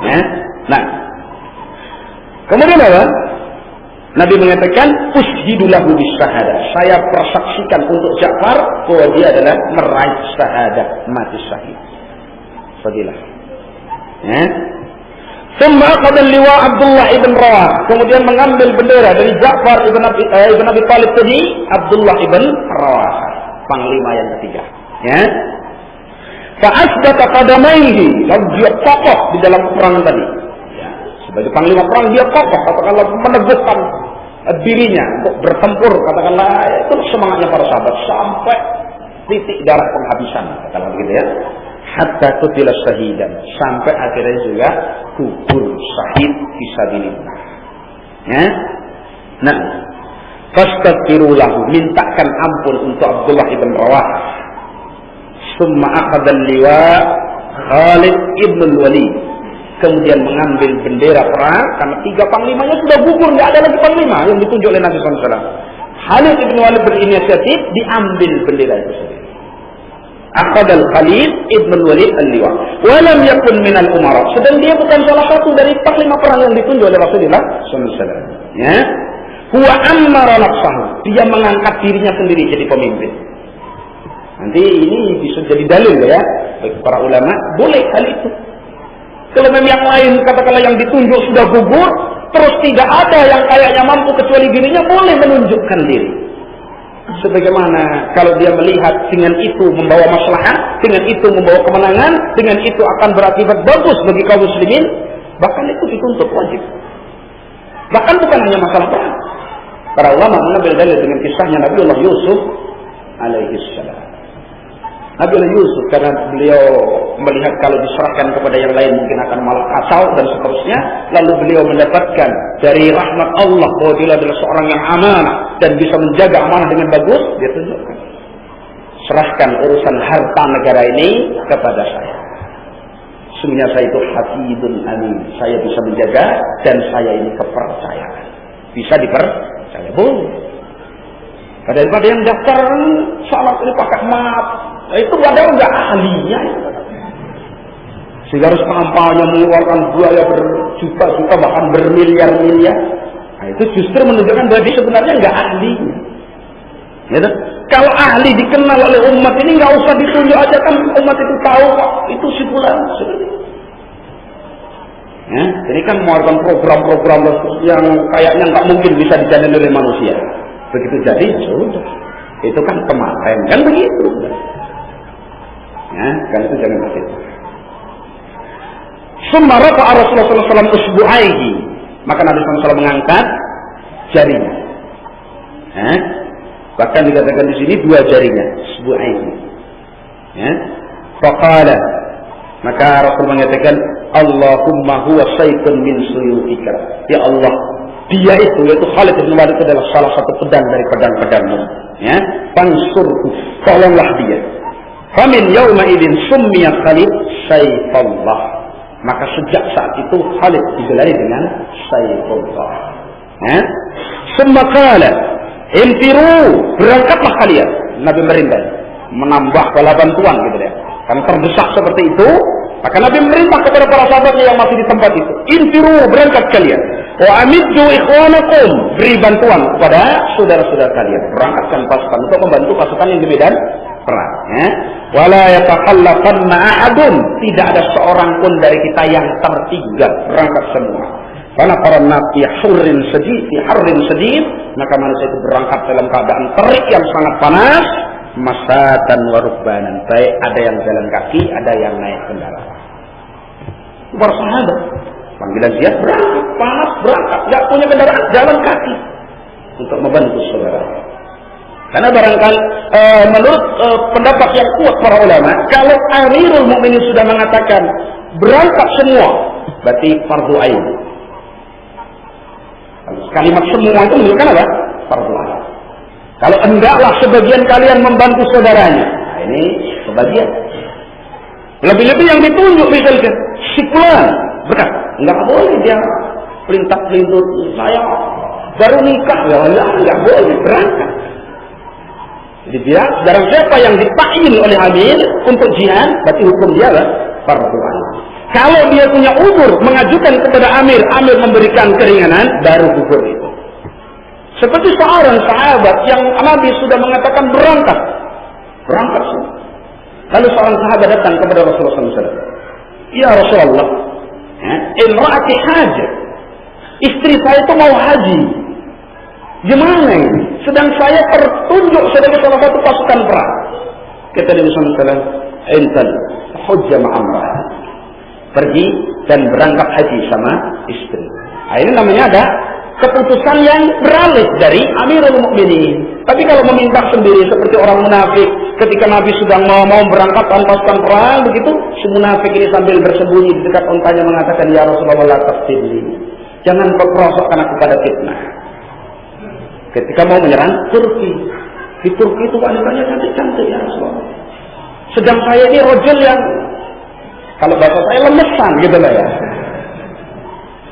Ya? Nah, kemudian apa? Nabi mengatakan, ushidu lahu bis-syahadah. Saya persaksikan untuk Ja'far bahwa dia adalah meraih syahadah, mati syahid. Fadilah. Ya? Thumma akhadha liwa' Abdullah ibn Rawah. Kemudian mengambil bendera dari Ja'far ibn Abi Thalib tadi, Abdullah ibn Rawah, panglima yang ketiga. Ya. Fa'asbata qadamaihi, lalu dia kokoh di dalam peperangan tadi. Ya. Sebagai panglima perang dia kokoh, katakanlah meneguhkan dirinya untuk bertempur, katakanlah itu semangatnya para sahabat sampai titik darah penghabisan, katakanlah begitu ya. Hatta qutila syahidan, sampai akhirnya juga gugur syahid fisabilillah. Ya. Nah, fastaghfiru lahu, mintakan ampun untuk Abdullah ibn Rawah. Summa akhadha liwa' Khalid ibn al-Walid, kemudian mengambil bendera perang karena tiga panglimanya sudah gugur, tidak ada lagi panglima yang ditunjuk oleh Nabi SAW. Khalid ibn Walid berinisiatif, diambil bendera itu sendiri. Akhadal Khalid ibn Walid al-liwa, walam yakun minal umara, sedang dia bukan salah satu dari panglima perang yang ditunjuk oleh Rasulullah SAW. Ya, huwa ammara nafsahu, dia mengangkat dirinya sendiri jadi pemimpin. Nanti ini bisa jadi dalil ya bagi para ulama, boleh hal itu. Kalau memang yang lain katakanlah yang ditunjuk sudah gugur, terus tidak ada yang kayaknya mampu kecuali dirinya, boleh menunjukkan diri. Sebagaimana kalau dia melihat dengan itu membawa maslahat, dengan itu membawa kemenangan, dengan itu akan berakibat bagus bagi kaum muslimin, bahkan itu dituntut wajib. Bahkan bukan hanya masalah perang. Para ulama mengambil dalil dengan kisahnya Nabiullah Yusuf alaihissalam. Nabiullah Yusuf karena beliau melihat kalau diserahkan kepada yang lain mungkin akan malah kacau dan seterusnya, lalu beliau mendapatkan dari rahmat Allah bahwa dia adalah seorang yang amanah dan bisa menjaga amanah dengan bagus, dia tunjukkan, serahkan urusan harta negara ini kepada saya. Sesungguhnya saya itu hafidun amin, saya bisa menjaga dan saya ini kepercayaan, bisa dipercaya. Boleh. Daripada yang daftar salat ini pakai map, itu padahal nggak ahlinya. Sehingga harus kampanye mengeluarkan biaya berjuta-juta bahkan bermiliar-miliar. Nah, itu justru menunjukkan bahwa dia sebenarnya nggak ahlinya. Ya, kalau ahli dikenal oleh umat ini nggak usah ditunjuk aja, kan umat itu tahu kok itu si fulan. Ya, ini kan mengeluarkan program-program yang kayaknya nggak mungkin bisa dijalani oleh manusia. Begitu jadi sudah, itu kan kemarin kan begitu. Ya, kan itu jangan begitu. Summa rafa'a Rasulullah SAW usbu'aihi, maka Nabi SAW mengangkat jarinya. Ya, bahkan dikatakan di sini dua jarinya, usbu'aihi. Ya, faqala, Maka Rasul mengatakan, Allahumma huwa sayfun min suyutika. Ya Allah, dia itu, yaitu Khalid bin Walid itu adalah salah satu pedang dari pedang-pedangmu. Ya, fansurhu, tolonglah dia. Famin yawma idin summiya Khalid sayfullah. Maka sejak saat itu Khalid digelari dengan sayfullah. Ya. Summa qala, infiru, berangkatlah kalian. Nabi merintah, menambah bala bantuan gitu ya. Karena terdesak seperti itu, maka Nabi merintah kepada para sahabatnya yang masih di tempat itu, infiru, berangkat kalian. Wa amiddu ikhwanakum, beri bantuan kepada saudara-saudara kalian. Berangkatkan pasukan untuk membantu pasukan yang di medan perang. Ya. Wala yataqallafanna ahadun, tidak ada seorang pun dari kita yang tertinggal, berangkat semua. Karena para nabi harrin sedih, maka manusia itu berangkat dalam keadaan terik yang sangat panas, masatan warubbanan, baik ada yang jalan kaki, ada yang naik kendaraan. Para sahabat panggilan dia berangkat, panas berangkat, nggak punya kendaraan, jalan kaki untuk membantu saudara. Karena barangkali menurut pendapat yang kuat para ulama, kalau Amirul Mukminin sudah mengatakan berangkat semua, berarti fardu ain. Kalimat semua itu menunjukkan apa? Fardu ain. Kalau hendaklah sebagian kalian membantu saudaranya, nah ini sebagian. Lebih-lebih yang ditunjuk misalkan si fulan berkat, nggak boleh dia pelintut saya baru nikah, ya nggak boleh berangkat. Jadi dia, barang siapa yang ditakyin oleh amir untuk jihad, berarti hukum dia lah fardu ain. Kalau dia punya uzur mengajukan kepada amir, amir memberikan keringanan, baru hukum itu. Seperti seorang sahabat yang Nabi sudah mengatakan berangkat sih. Lalu seorang sahabat datang kepada Rasulullah SAW. Ya Rasulullah, imra'ati hajah, istri saya itu mau haji. Gimana ini? Sedang saya tertunjuk sebagai salah satu pasukan perang. Kata Nabi SAW, Intan hujjah ma'amrah. Pergi dan berangkat haji sama istri. Nah, ini namanya ada keputusan yang beralih dari Amirul Mukminin. Tapi kalau meminta sendiri seperti orang munafik, ketika Nabi sedang mau berangkat pasukan perang begitu, si munafik ini sambil bersembunyi di dekat untanya mengatakan, ya Rasulullah, la tafsidli, jangan kau perosokkan aku pada fitnah. Ketika mau menyerang Turki, di Turki itu wanitanya cantik-cantik ya Rasulullah. Sedang saya ini rojul yang, kalau bahasa saya lemesan gitu lah ya.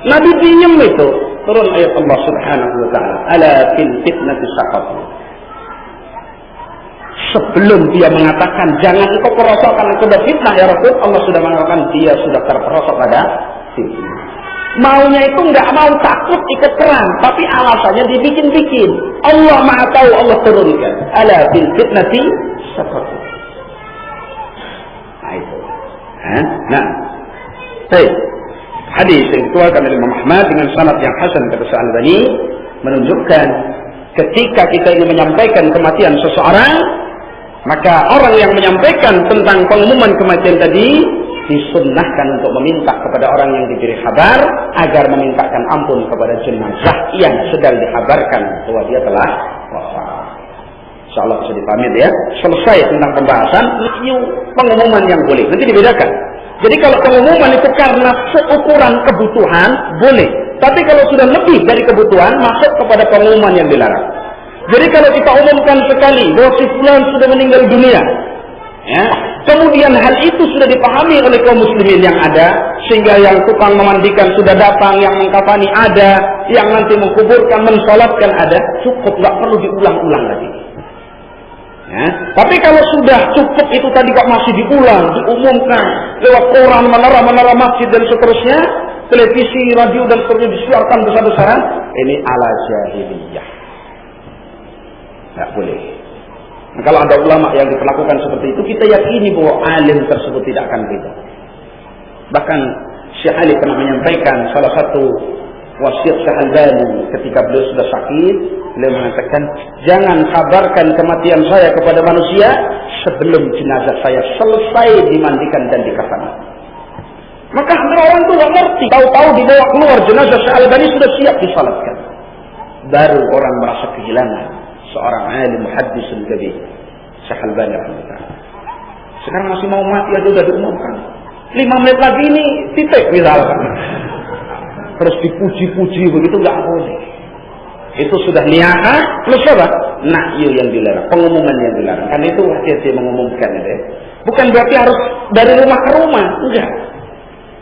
Nabi diem itu. Turun ayat Allah Subhanahu wa taala, ala fil fitnati saqatu. Sebelum dia mengatakan jangan engkau perosokkan aku pada fitnah ya Rasul, Allah sudah mengatakan dia sudah terperosok pada fitnah. Maunya itu enggak mau takut ikut perang, tapi alasannya dibikin-bikin. Allah Maha tahu, Allah turunkan. Ala fil fitnati saqatu. Nah itu. Nah. Baik. Hadis yang dikeluarkan oleh Imam Ahmad dengan sanad yang hasan kata Al-Albani menunjukkan ketika kita ingin menyampaikan kematian seseorang, maka orang yang menyampaikan tentang pengumuman kematian tadi disunnahkan untuk meminta kepada orang yang diberi kabar agar memintakan ampun kepada jenazah yang sedang dikabarkan bahwa dia telah wafat. Insyaallah bisa dipahami ya. Selesai tentang pembahasan pengumuman yang boleh. Nanti dibedakan. Jadi kalau pengumuman itu karena seukuran kebutuhan, boleh. Tapi kalau sudah lebih dari kebutuhan, masuk kepada pengumuman yang dilarang. Jadi kalau kita umumkan sekali bahwa si fulan sudah meninggal dunia, ya, kemudian hal itu sudah dipahami oleh kaum muslimin yang ada, sehingga yang tukang memandikan sudah datang, yang mengkafani ada, yang nanti mengkuburkan, mensolatkan ada, cukup, nggak perlu diulang-ulang lagi. Ya. Tapi kalau sudah cukup itu tadi kok masih diulang, diumumkan lewat koran, menara masjid dan seterusnya, televisi, radio dan seterusnya disiarkan besar-besaran, ini ala jahiliyah. Tidak boleh. Nah, kalau ada ulama yang diperlakukan seperti itu, kita yakini bahwa alim tersebut tidak akan begitu. Bahkan Syekh Ali pernah menyampaikan salah satu wasiat Syekh Al-Albani ketika beliau sudah sakit. Beliau mengatakan, jangan kabarkan kematian saya kepada manusia sebelum jenazah saya selesai dimandikan dan dikafani. Maka orang itu nggak ngerti. Tahu-tahu dibawa keluar jenazah Syekh Al-Albani sudah siap disalatkan. Baru orang merasa kehilangan seorang alim muhaddisun kabir, Syekh Al-Albani rahimahullah. Sekarang masih mau mati aja sudah diumumkan. 5 menit lagi ini titik misalkan. Terus dipuji-puji begitu nggak boleh. Itu sudah niyaha plus apa? Nahyu yang dilarang, pengumuman yang dilarang. Karena itu hati-hati mengumumkan ya. Bukan berarti harus dari rumah ke rumah, enggak.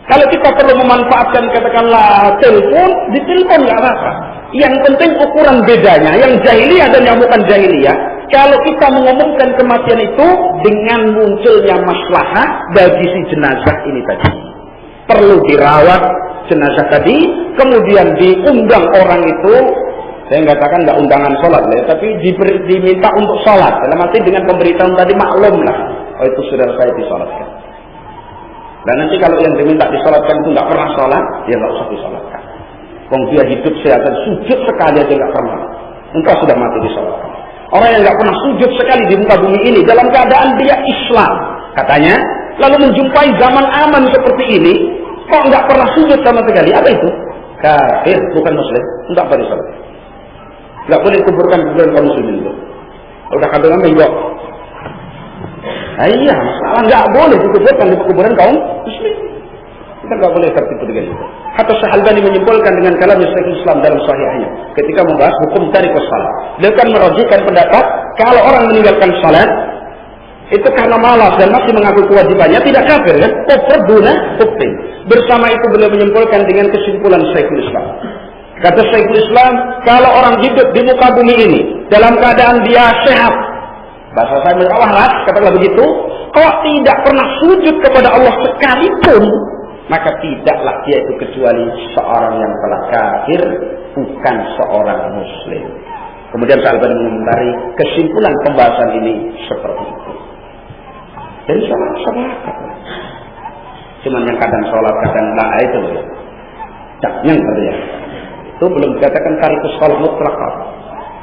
Kalau kita perlu memanfaatkan katakanlah telepon, ditelepon nggak apa-apa. Yang penting ukuran bedanya, yang jahiliyah dan yang bukan jahiliyah. Kalau kita mengumumkan kematian itu dengan munculnya maslahah bagi si jenazah ini tadi. Perlu dirawat jenazah tadi, kemudian diundang orang itu. Saya katakan nggak undangan sholat ya, tapi diminta untuk sholat. Dalam arti dengan pemberitahuan tadi maklum lah. Oh itu saudara saya disolatkan. Dan nanti kalau yang diminta disolatkan itu nggak pernah sholat, ya nggak usah disolatkan. Wong dia hidup sehat, sujud sekali aja nggak pernah. Engkau sudah mati disolatkan. Orang yang nggak pernah sujud sekali di muka bumi ini dalam keadaan dia Islam, katanya, lalu menjumpai zaman aman seperti ini, kok nggak pernah sujud sama sekali? Apa itu? Kafir, bukan Muslim. Untuk apa disolat? Nggak boleh kuburkan kuburan kaum muslimin itu. Udah kata nama enggak. Iya, masalah nggak boleh dikuburkan di kuburan kaum muslim. Kita nggak boleh tertipu dengan itu. Hatta Syekh-Albani menyimpulkan dengan kalam Syekhul Islam dalam Sahihnya ketika membahas hukum tarikus salat. Dia akan merajihkan pendapat kalau orang meninggalkan salat itu karena malas dan masih mengaku kewajibannya tidak kafir kan? Kufur duna kufrin. Bersama itu beliau menyimpulkan dengan kesimpulan Syekhul Islam. Kata Syekhul Islam, kalau orang hidup di muka bumi ini dalam keadaan dia sehat, bahasa saya waras, katakanlah begitu, kok tidak pernah sujud kepada Allah sekalipun, maka tidaklah dia itu kecuali seorang yang telah kafir, bukan seorang muslim. Kemudian Syekh-Albani mengomentari kesimpulan pembahasan ini seperti itu. Jadi sholat. Cuman yang kadang sholat, kadang enggak itu loh. Caknyang katanya. Itu belum dikatakan tarikus sholat mutlaqah.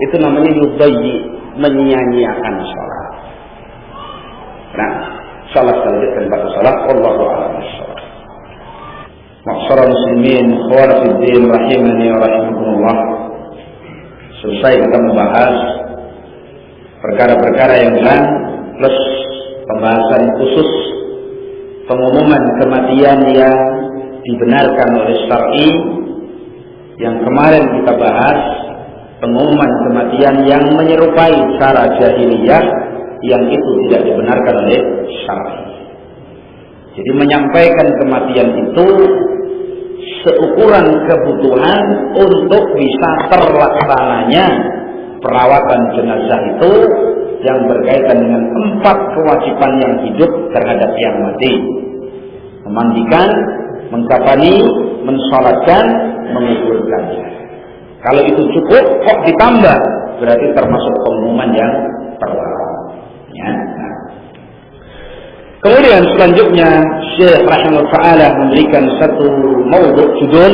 Itu namanya yudayyi, menyia-nyiakan sholat. Nah, sholat selanjutnya pada sholat, Allahu a'lam bishawab. Ma'asyiral muslimin, ikhwan fiddin rahimani wa rahimakumullah. Selesai kita membahas perkara-perkara yang lain plus pembahasan khusus pengumuman kematian yang dibenarkan oleh syar'i. Yang kemarin kita bahas pengumuman kematian yang menyerupai cara jahiliyah yang itu tidak dibenarkan oleh syar'i. Jadi menyampaikan kematian itu seukuran kebutuhan untuk bisa terlaksananya perawatan jenazah itu yang berkaitan dengan 4 kewajiban yang hidup terhadap yang mati. Memandikan, mengkafani, mensolatkan, menguburkannya. Kalau itu cukup, kok ditambah, berarti termasuk pengumuman yang terlarang. Ya. Nah. Kemudian selanjutnya Syekh rahimahullah ta'ala memberikan satu maudhu judul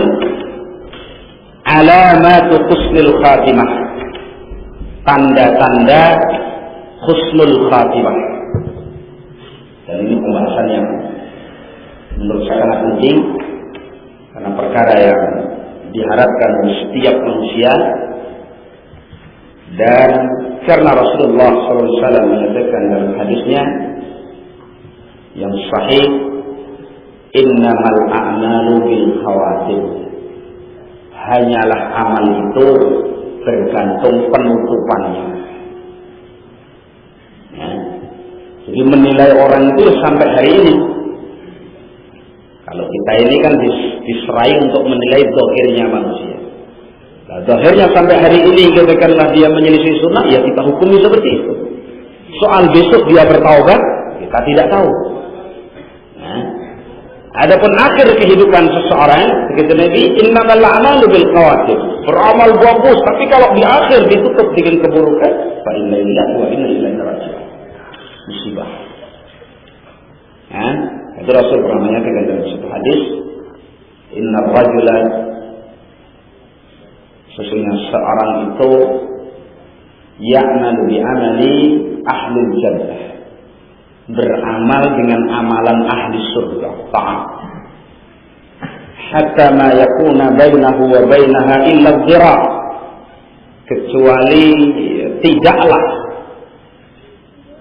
Alamatu Husnul Khatimah, tanda-tanda husnul khatimah. Dan ini pembahasan yang menurut saya sangat penting karena perkara yang diharapkan oleh setiap manusia, dan karena Rasulullah SAW menyatakan dalam hadisnya yang sahih, innamal a'malu bil khawatim, hanyalah amal itu bergantung penutupannya. Ya. Jadi menilai orang itu sampai hari ini. Kalau kita ini kan diserai untuk menilai zahirnya manusia. Nah, zahirnya sampai hari ini katakanlah dia menyelisih sunnah, ya kita hukumi seperti itu. Soal besok dia bertaubat, kita tidak tahu. Nah, adapun akhir kehidupan seseorang, begitu Nabi, innamal a'malu bil khawatim, beramal bagus, tapi kalau di akhir ditutup dengan keburukan, fa inna lillahi wa inna ilaihi raji'un. Musibah. Nah, itu Rasul pernah menyatakan dalam satu hadis, inna rajula, sesungguhnya seorang itu ya'malu bi amali ahli jannah, beramal dengan amalan ahli surga, taat, hatta ma yakuna bainahu wa bainaha illa dhira', kecuali tidaklah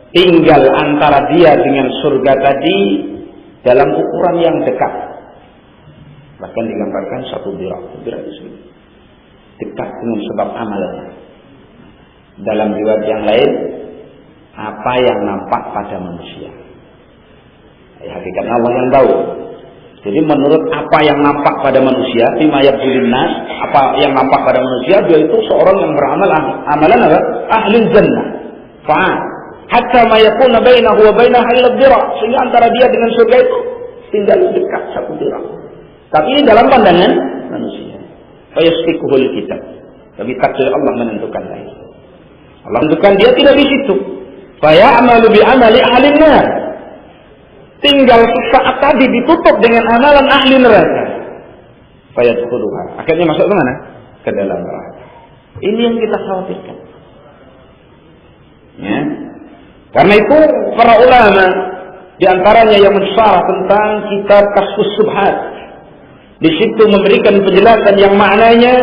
tinggal antara dia dengan surga tadi dalam ukuran yang dekat. Bahkan digambarkan satu dirham di sini. Dekat dengan sebab amalannya. Dalam riwayat yang lain, apa yang nampak pada manusia. Hakikatnya Allah yang tahu. Jadi menurut apa yang nampak pada manusia, bima yabdulun nas, apa yang nampak pada manusia, dia itu seorang yang beramal amalan apa? Ahli jannah. Fa'al. Hatta ma yakuna bainahu wa bainaha illa dhira', sehingga antara dia dengan surga itu tinggal dekat satu dhira'. Tapi ini dalam pandangan manusia. Fa yasbiquhul kitab. Tapi takdir Allah menentukan lain. Allah menentukan dia tidak di situ. Fa ya'malu bi amali ahli nar. Tinggal saat tadi ditutup dengan amalan ahli neraka. Fa yadkhuluha. Akhirnya masuk ke mana? Ke dalam neraka. Ini yang kita khawatirkan. Ya. Karena itu para ulama di antaranya yang mensyarah tentang kitab Kashfus Subhat, di situ memberikan penjelasan yang maknanya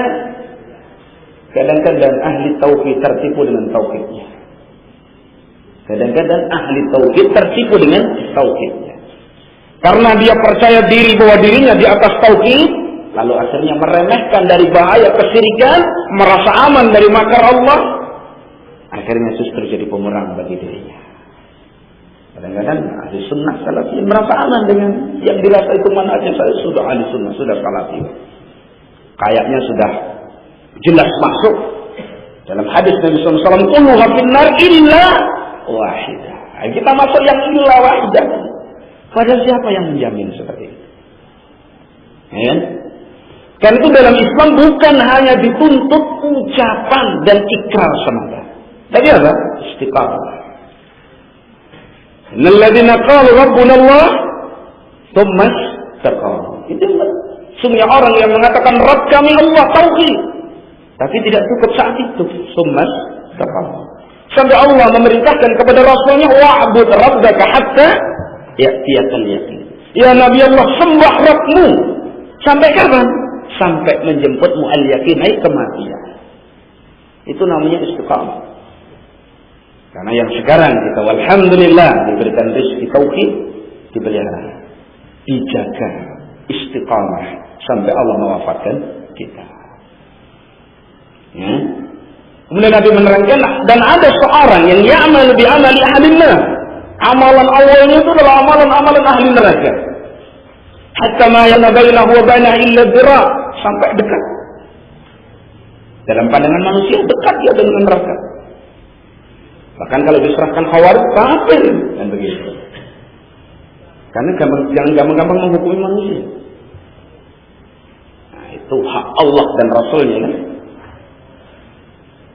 kadang-kadang ahli tauhid tertipu dengan tauhidnya. Kadang-kadang ahli tauhid tertipu dengan tauhidnya. Karena dia percaya diri bahwa dirinya di atas tauhid, lalu akhirnya meremehkan dari bahaya kesyirikan, merasa aman dari makar Allah, akhirnya justru jadi pemerang bagi dirinya. Kadang-kadang ahli sunnah salafi merasa aman dengan yang dirasa itu manhajnya, saya sudah ahli sunnah, sudah salafi. Kayaknya sudah jelas masuk dalam hadis Nabi SAW, kulluha finnar illa wahidah. Kita masuk yang illa wahidah. Padahal siapa yang menjamin seperti itu? Ya? Karena itu dalam Islam bukan hanya dituntut ucapan dan ikrar semata. Tapi apa? Istiqamah. Alladzina qalu rabbuna Allah tsumma istaqamu. Itu sungguh orang yang mengatakan Rabb kami Allah, tauhid. Tapi tidak cukup saat itu, tsumma istaqamu. Sampai Allah memerintahkan kepada Rasulnya, wa'bud rabbaka hatta ya'tiyakal yaqin. Ya Nabi Allah, sembah Rabbmu. Sampai kapan? Sampai menjemputmu al-yaqin, kematian. Itu namanya istiqamah. Karena yang sekarang kita alhamdulillah diberikan rezeki tauhid, dipelihara, dijaga, istiqamah sampai Allah mewafatkan kita. Ya. Kemudian Nabi menerangkan, dan ada seorang yang ya'mal bi amali ahli nar. Amalan awalnya itu adalah amalan ahli neraka. Hatta ma yana bainahu wa bainaha illa dhira', sampai dekat. Dalam pandangan manusia dekat dia dengan neraka. Bahkan kalau diserahkan khawarij, kafir dan begitu. Karena jangan gampang-gampang menghukumi manusia. Nah, itu hak Allah dan Rasulnya. Kan?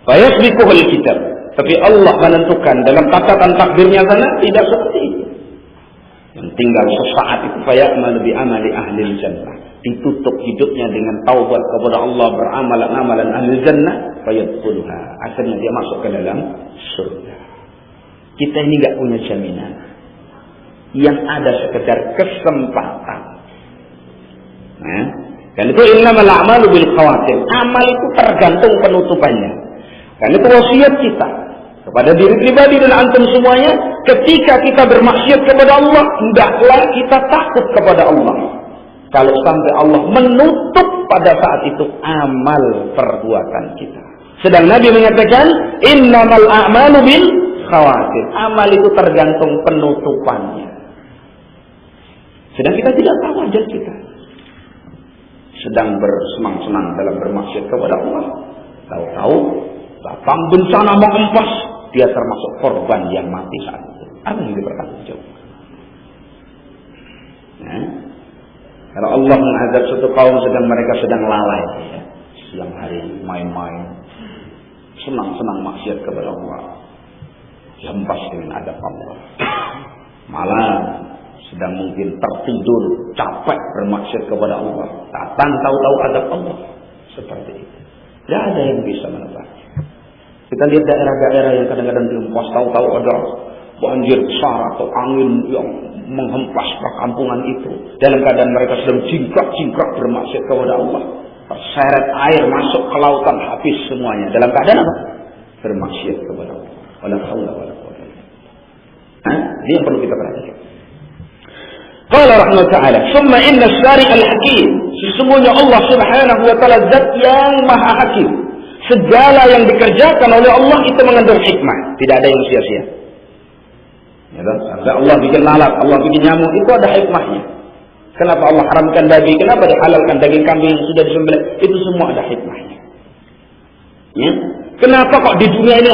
Fayasbiquhul kitab. Tapi Allah menentukan dalam catatan takdirnya sana tidak seperti itu. Yang tinggal sesaat itu faya'malu bi amali ahli jannah. Ditutup hidupnya dengan taubat kepada Allah, beramalan-amalan ahli jannah, fayadkhuluha. Akhirnya dia masuk ke dalam surga. Kita ini enggak punya jaminan. Yang ada sekedar kesempatan. Nah, dan itu innamal a'malu bil khawatim. Amal itu tergantung penutupannya. Karena itu wasiat kita kepada diri pribadi dan antum semuanya, ketika kita bermaksiat kepada Allah, hendaklah kita takut kepada Allah. Kalau sampai Allah menutup pada saat itu amal perbuatan kita. Sedang Nabi mengatakan, innamal a'malu bil khawatim. Amal itu tergantung penutupannya. Sedang kita tidak tahu ajal kita. Sedang bersenang-senang dalam bermaksiat kepada Allah. Tahu-tahu datang bencana mengempas, dia termasuk korban yang mati saat itu. Apa yang dipertanggungjawabkan? Nah, kalau Allah mengazab suatu kaum sedang mereka sedang lalai, ya, siang hari main-main, senang-senang maksiat kepada Allah, dihempas dengan adab Allah. Malam sedang mungkin tertidur, capek bermaksiat kepada Allah, datang tahu-tahu adab Allah. Seperti itu. Tidak ada yang bisa menebaknya. Kita lihat daerah-daerah yang kadang-kadang dihempas, tahu-tahu ada banjir besar atau angin yang menghempas perkampungan itu. Dalam keadaan mereka sedang jingkrak-jingkrak bermaksiat kepada Allah. Terseret air masuk ke lautan, habis semuanya. Dalam keadaan apa? Bermaksiat kepada Allah. Wala haula wala quwwata illa billah. Ini yang perlu kita perhatikan. Qala rahmatullahi ta'ala, "Summa inna syari'al hakim." Sesungguhnya Allah Subhanahu wa taala zat yang maha hakim. Segala yang dikerjakan oleh Allah itu mengandung hikmah, tidak ada yang sia-sia. Ya, Allah bikin lalat, Allah bikin nyamuk, itu ada hikmahnya. Kenapa Allah haramkan babi? Kenapa dihalalkan daging kambing yang sudah disembelih? Itu semua ada hikmahnya. Ya? Kenapa kok di dunia ini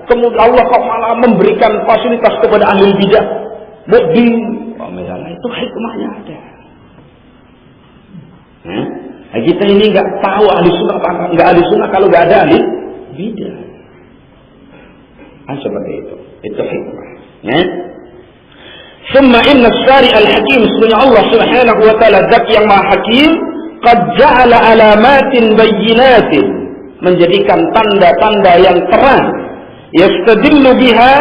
kemudian Allah kok malah memberikan fasilitas kepada ahli bidah? Mobil, misalnya itu hikmahnya ada. Ya? Nah, kita ini nggak tahu ahli sunnah apa nggak ahli sunnah kalau nggak ada ahli bidah. Seperti itu. Itu hikmah. Ya? Summa inna syari'al hakim, sebenarnya Allah Subhanahu wa taala zat yang maha hakim, qad ja'ala alamatin bayyinatin, menjadikan tanda-tanda yang terang, yastadillu biha,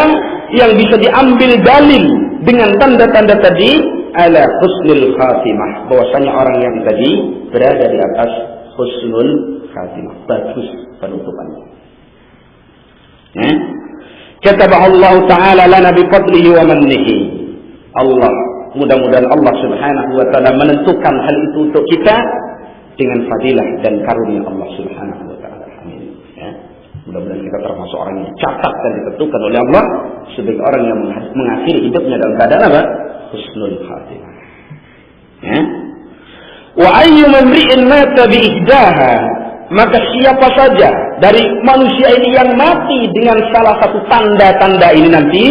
yang bisa diambil dalil dengan tanda-tanda tadi, ala husnul khatimah, bahwasanya orang yang tadi berada di atas husnul khatimah, bagus penutupannya. Katabahu Allah Ta'ala lana bifadlihi wa mannihi. Allah, mudah-mudahan Allah Subhanahu wa taala menentukan hal itu untuk kita dengan fadilah dan karunia Allah Subhanahu wa taala. Amin. Ya. Mudah-mudahan kita termasuk orang yang dicatat dan ditentukan oleh Allah sebagai orang yang mengakhiri hidupnya dalam keadaan apa? Husnul khatimah. Ya. Wa ayyu mamri'in mata bi ihdaha, maka siapa saja dari manusia ini yang mati dengan salah satu tanda-tanda ini nanti,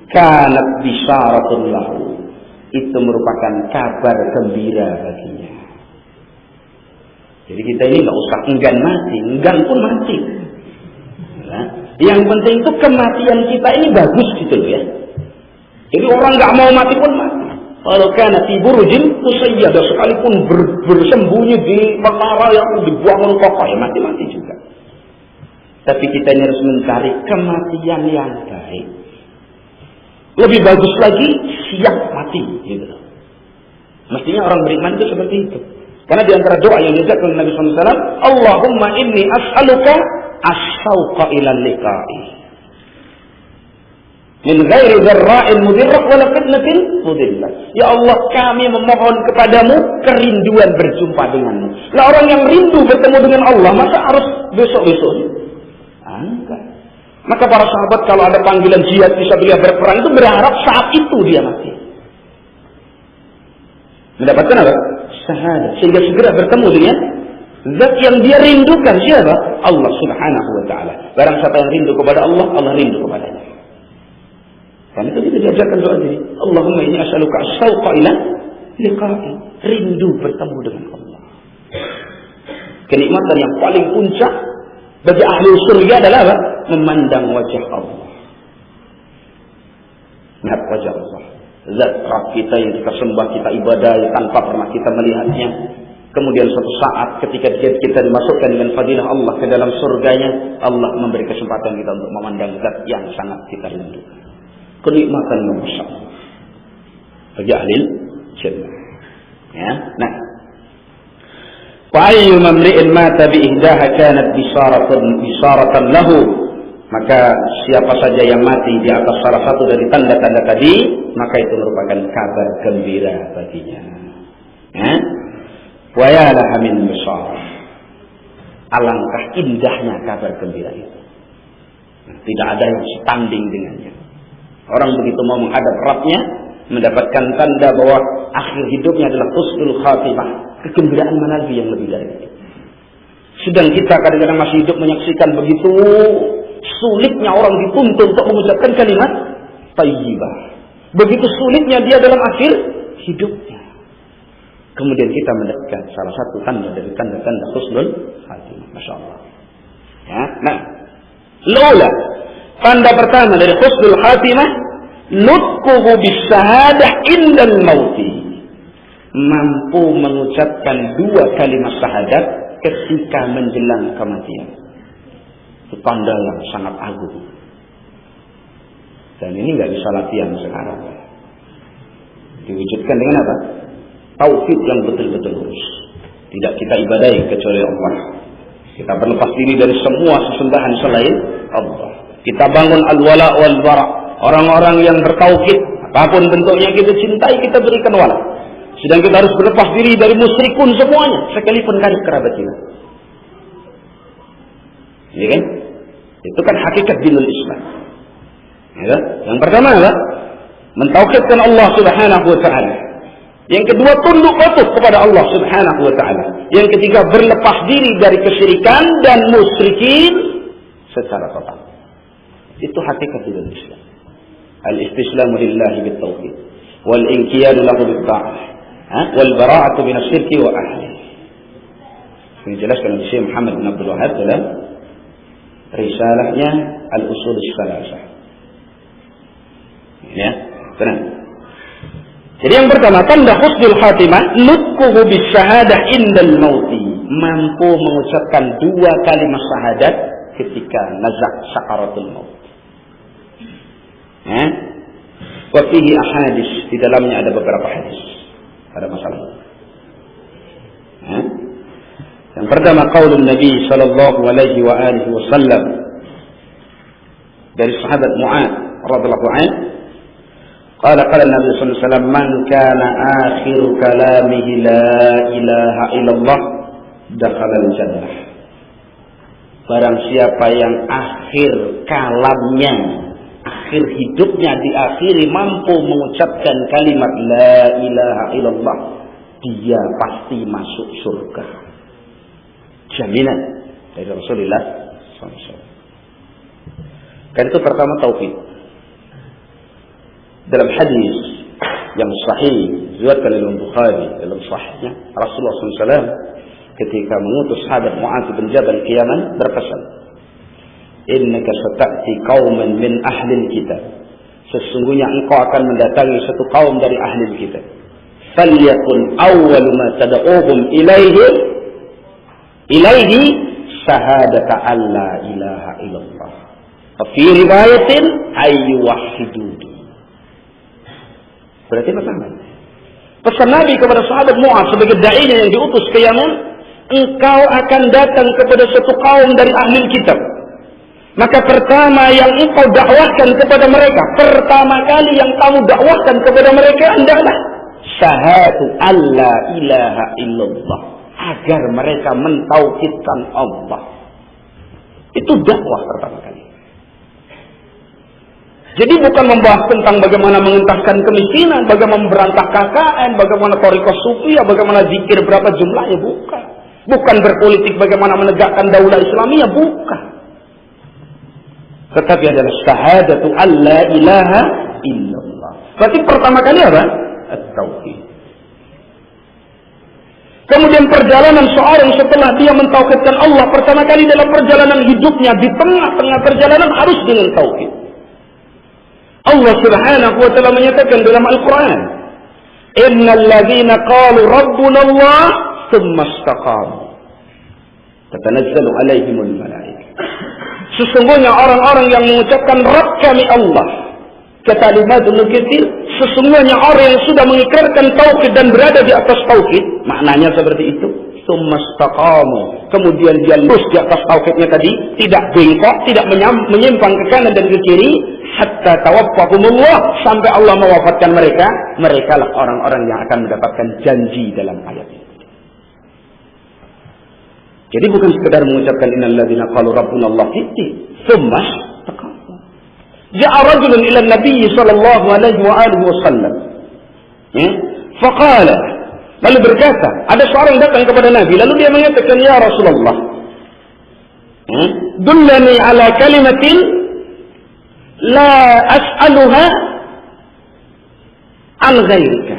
kanat bisyaratun lahu, itu merupakan kabar gembira baginya. Jadi kita ini nggak usah enggan mati, enggan pun mati. Nah, yang penting itu kematian kita ini bagus gitu loh ya. Jadi orang nggak mau mati pun mati. Kalau kana fi burujin musayyadah, sekalipun bersembunyi di perkara yang dibuang kokoh ya mati-mati juga. Tapi kita ini harus mencari kematian yang baik. Lebih bagus lagi siap mati gitu. Mestinya orang beriman itu seperti itu. Karena di antara doa yang diajarkan oleh Nabi SAW, Allahumma inni as'aluka as-sawqa ila liqa'i min ghairi dharra'in mudirrah wala fitnatin mudillah. Ya Allah, kami memohon kepadamu kerinduan berjumpa denganmu. Lah orang yang rindu bertemu dengan Allah, masa harus besok-besok? Enggak. Maka para sahabat kalau ada panggilan jihad fisabilillah berperang itu berharap saat itu dia mati. Mendapatkan apa? Syahadat. Sehingga segera bertemu dengan zat yang dia rindukan. Siapa? Allah Subhanahu wa taala. Barang siapa yang rindu kepada Allah, Allah rindu kepadanya. Karena itu kita diajarkan doa ini. Allahumma inni as'aluka as-sawqa ila liqa'i. Rindu bertemu dengan Allah. Kenikmatan yang paling puncak bagi ahli surga adalah apa? Memandang wajah Allah. Lihat wajah Allah. Zat Rabb kita yang kita sembah, kita ibadahi tanpa pernah kita melihatnya. Kemudian suatu saat ketika kita dimasukkan dengan fadilah Allah ke dalam surganya, Allah memberi kesempatan kita untuk memandang zat yang sangat kita rindukan. Kenikmatan yang besar bagi ahli jannah. Ya, nah. Wa ayyu mamri'in mata bi ihdaha kanat bisaratan lahu, maka siapa saja yang mati di atas salah satu dari tanda-tanda tadi, maka itu merupakan kabar gembira baginya. Ya? Wa ya laha min bisar, alangkah indahnya kabar gembira itu. Tidak ada yang standing dengannya. Orang begitu mau menghadap Rabbnya, mendapatkan tanda bahwa akhir hidupnya adalah husnul khatimah. Kegembiraan mana lagi yang lebih dari itu? Sedang kita kadang-kadang masih hidup menyaksikan begitu sulitnya orang dituntut untuk mengucapkan kalimat thayyibah. Begitu sulitnya dia dalam akhir hidupnya. Kemudian kita mendapatkan salah satu tanda dari tanda-tanda husnul khatimah. Masya Allah. Ya, nah, lola tanda pertama dari husnul khatimah, nutquhu bis-syahadah indal mauti, mampu mengucapkan dua kalimat syahadat ketika menjelang kematian. Itu tanda yang sangat agung. Dan ini nggak bisa latihan sekarang. Diwujudkan dengan apa? Tauhid yang betul-betul lurus. Tidak kita ibadahi kecuali Allah. Kita berlepas diri dari semua sesembahan selain Allah. Kita bangun al-wala wal bara, orang-orang yang bertauhid, apapun bentuknya kita cintai, kita berikan wala. Sedang kita harus berlepas diri dari musyrikun semuanya, sekalipun karib kerabat kita. Ya kan? Itu kan hakikat dinul Islam. Ya, yang pertama adalah mentauhidkan Allah Subhanahu wa taala. Yang kedua, tunduk patuh kepada Allah Subhanahu wa taala. Yang ketiga, berlepas diri dari kesyirikan dan musyrikin secara total. Itu hakikat dinul Islam. Al-istislamu lillahi bit-tauhid wal inqiyadu lahu bit-ta'ah wal bara'atu min asy-syirki wa ahlihi. Ini dijelaskan oleh Syekh Muhammad bin Abdul Wahhab dalam risalahnya Al-Usul As-Salasah. Ya, tenang. Jadi yang pertama, tanda husnul khatimah nutquhu bisyahadah indal mauti, mampu mengucapkan 2 kalimat syahadat ketika nazak sakaratul maut. Wa fihi ahadits, di dalamnya ada beberapa hadis. Ada masalah. Yang pertama, qaulun Nabi sallallahu alaihi wa alihi wasallam dari sahabat Mu'adz radhiyallahu anhu, qala Nabi sallallahu alaihi wasallam, man kana akhiru kalamihi la ilaha illallah dakhala al-jannah. Barang siapa yang akhir kalamnya, akhir hidupnya diakhiri mampu mengucapkan kalimat la ilaha illallah, dia pasti masuk surga. Jaminan dari Rasulullah SAW. Kan itu pertama tauhid. Dalam hadis yang sahih diriwayatkan oleh Bukhari dalam sahihnya, Rasulullah SAW ketika mengutus sahabat Mu'adz bin Jabal ke Yaman berpesan, innaka sata'ti qauman min ahlil kitab, sesungguhnya engkau akan mendatangi satu kaum dari ahlil kitab, falyakun awwalu ma tad'uhum ilaihi syahadata alla ilaha illallah wa fi riwayatin ayyuwahhiduni. Berarti pertama, pesan Nabi kepada sahabat Mu'adz sebagai dai-nya yang diutus ke Yaman, engkau akan datang kepada satu kaum dari ahli kitab. Maka pertama yang engkau dakwahkan kepada mereka, pertama kali yang kamu dakwahkan kepada mereka adalah syahadatu alla ilaha illallah, agar mereka mentauhidkan Allah. Itu dakwah pertama kali. Jadi bukan membahas tentang bagaimana mengentaskan kemiskinan, bagaimana memberantas KKN, bagaimana thariqah sufiyah, bagaimana zikir berapa jumlahnya, bukan. Bukan berpolitik bagaimana menegakkan daulah Islamiyah, bukan. Tetapi adalah syahadatu alla ilaha illallah. Berarti pertama kali apa? At-tauhid. Kemudian perjalanan seorang setelah dia mentauhidkan Allah, pertama kali dalam perjalanan hidupnya, di tengah-tengah perjalanan harus dengan tauhid. Allah Subhanahu wa ta'ala menyatakan dalam Al-Quran, innal ladzina qalu rabbuna Allah tsumma istaqamu tatanazzalu alaihimul malaikah. Sesungguhnya orang-orang yang mengucapkan Rabb kami Allah, kalimatun katsir, sesungguhnya orang yang sudah mengikrarkan tauhid dan berada di atas tauhid, maknanya seperti itu. Tsumma istaqamu, kemudian dia lurus di atas tauhidnya tadi, tidak bengkok, tidak menyimpang ke kanan dan ke kiri, hatta tawaffahumullah, sampai Allah mewafatkan mereka. Mereka lah orang-orang yang akan mendapatkan janji dalam ayat ini. Jadi bukan sekedar mengucapkan innal ladzina qalu rabbuna Allah tsumma istaqamu. Ja'a rajulun ila an-nabiy sallallahu alaihi wa alihi wasallam. Faqala, lalu berkata, ada seorang datang kepada Nabi, lalu dia mengatakan, ya Rasulullah, dullani ala kalimatin la as'aluha an ghairika.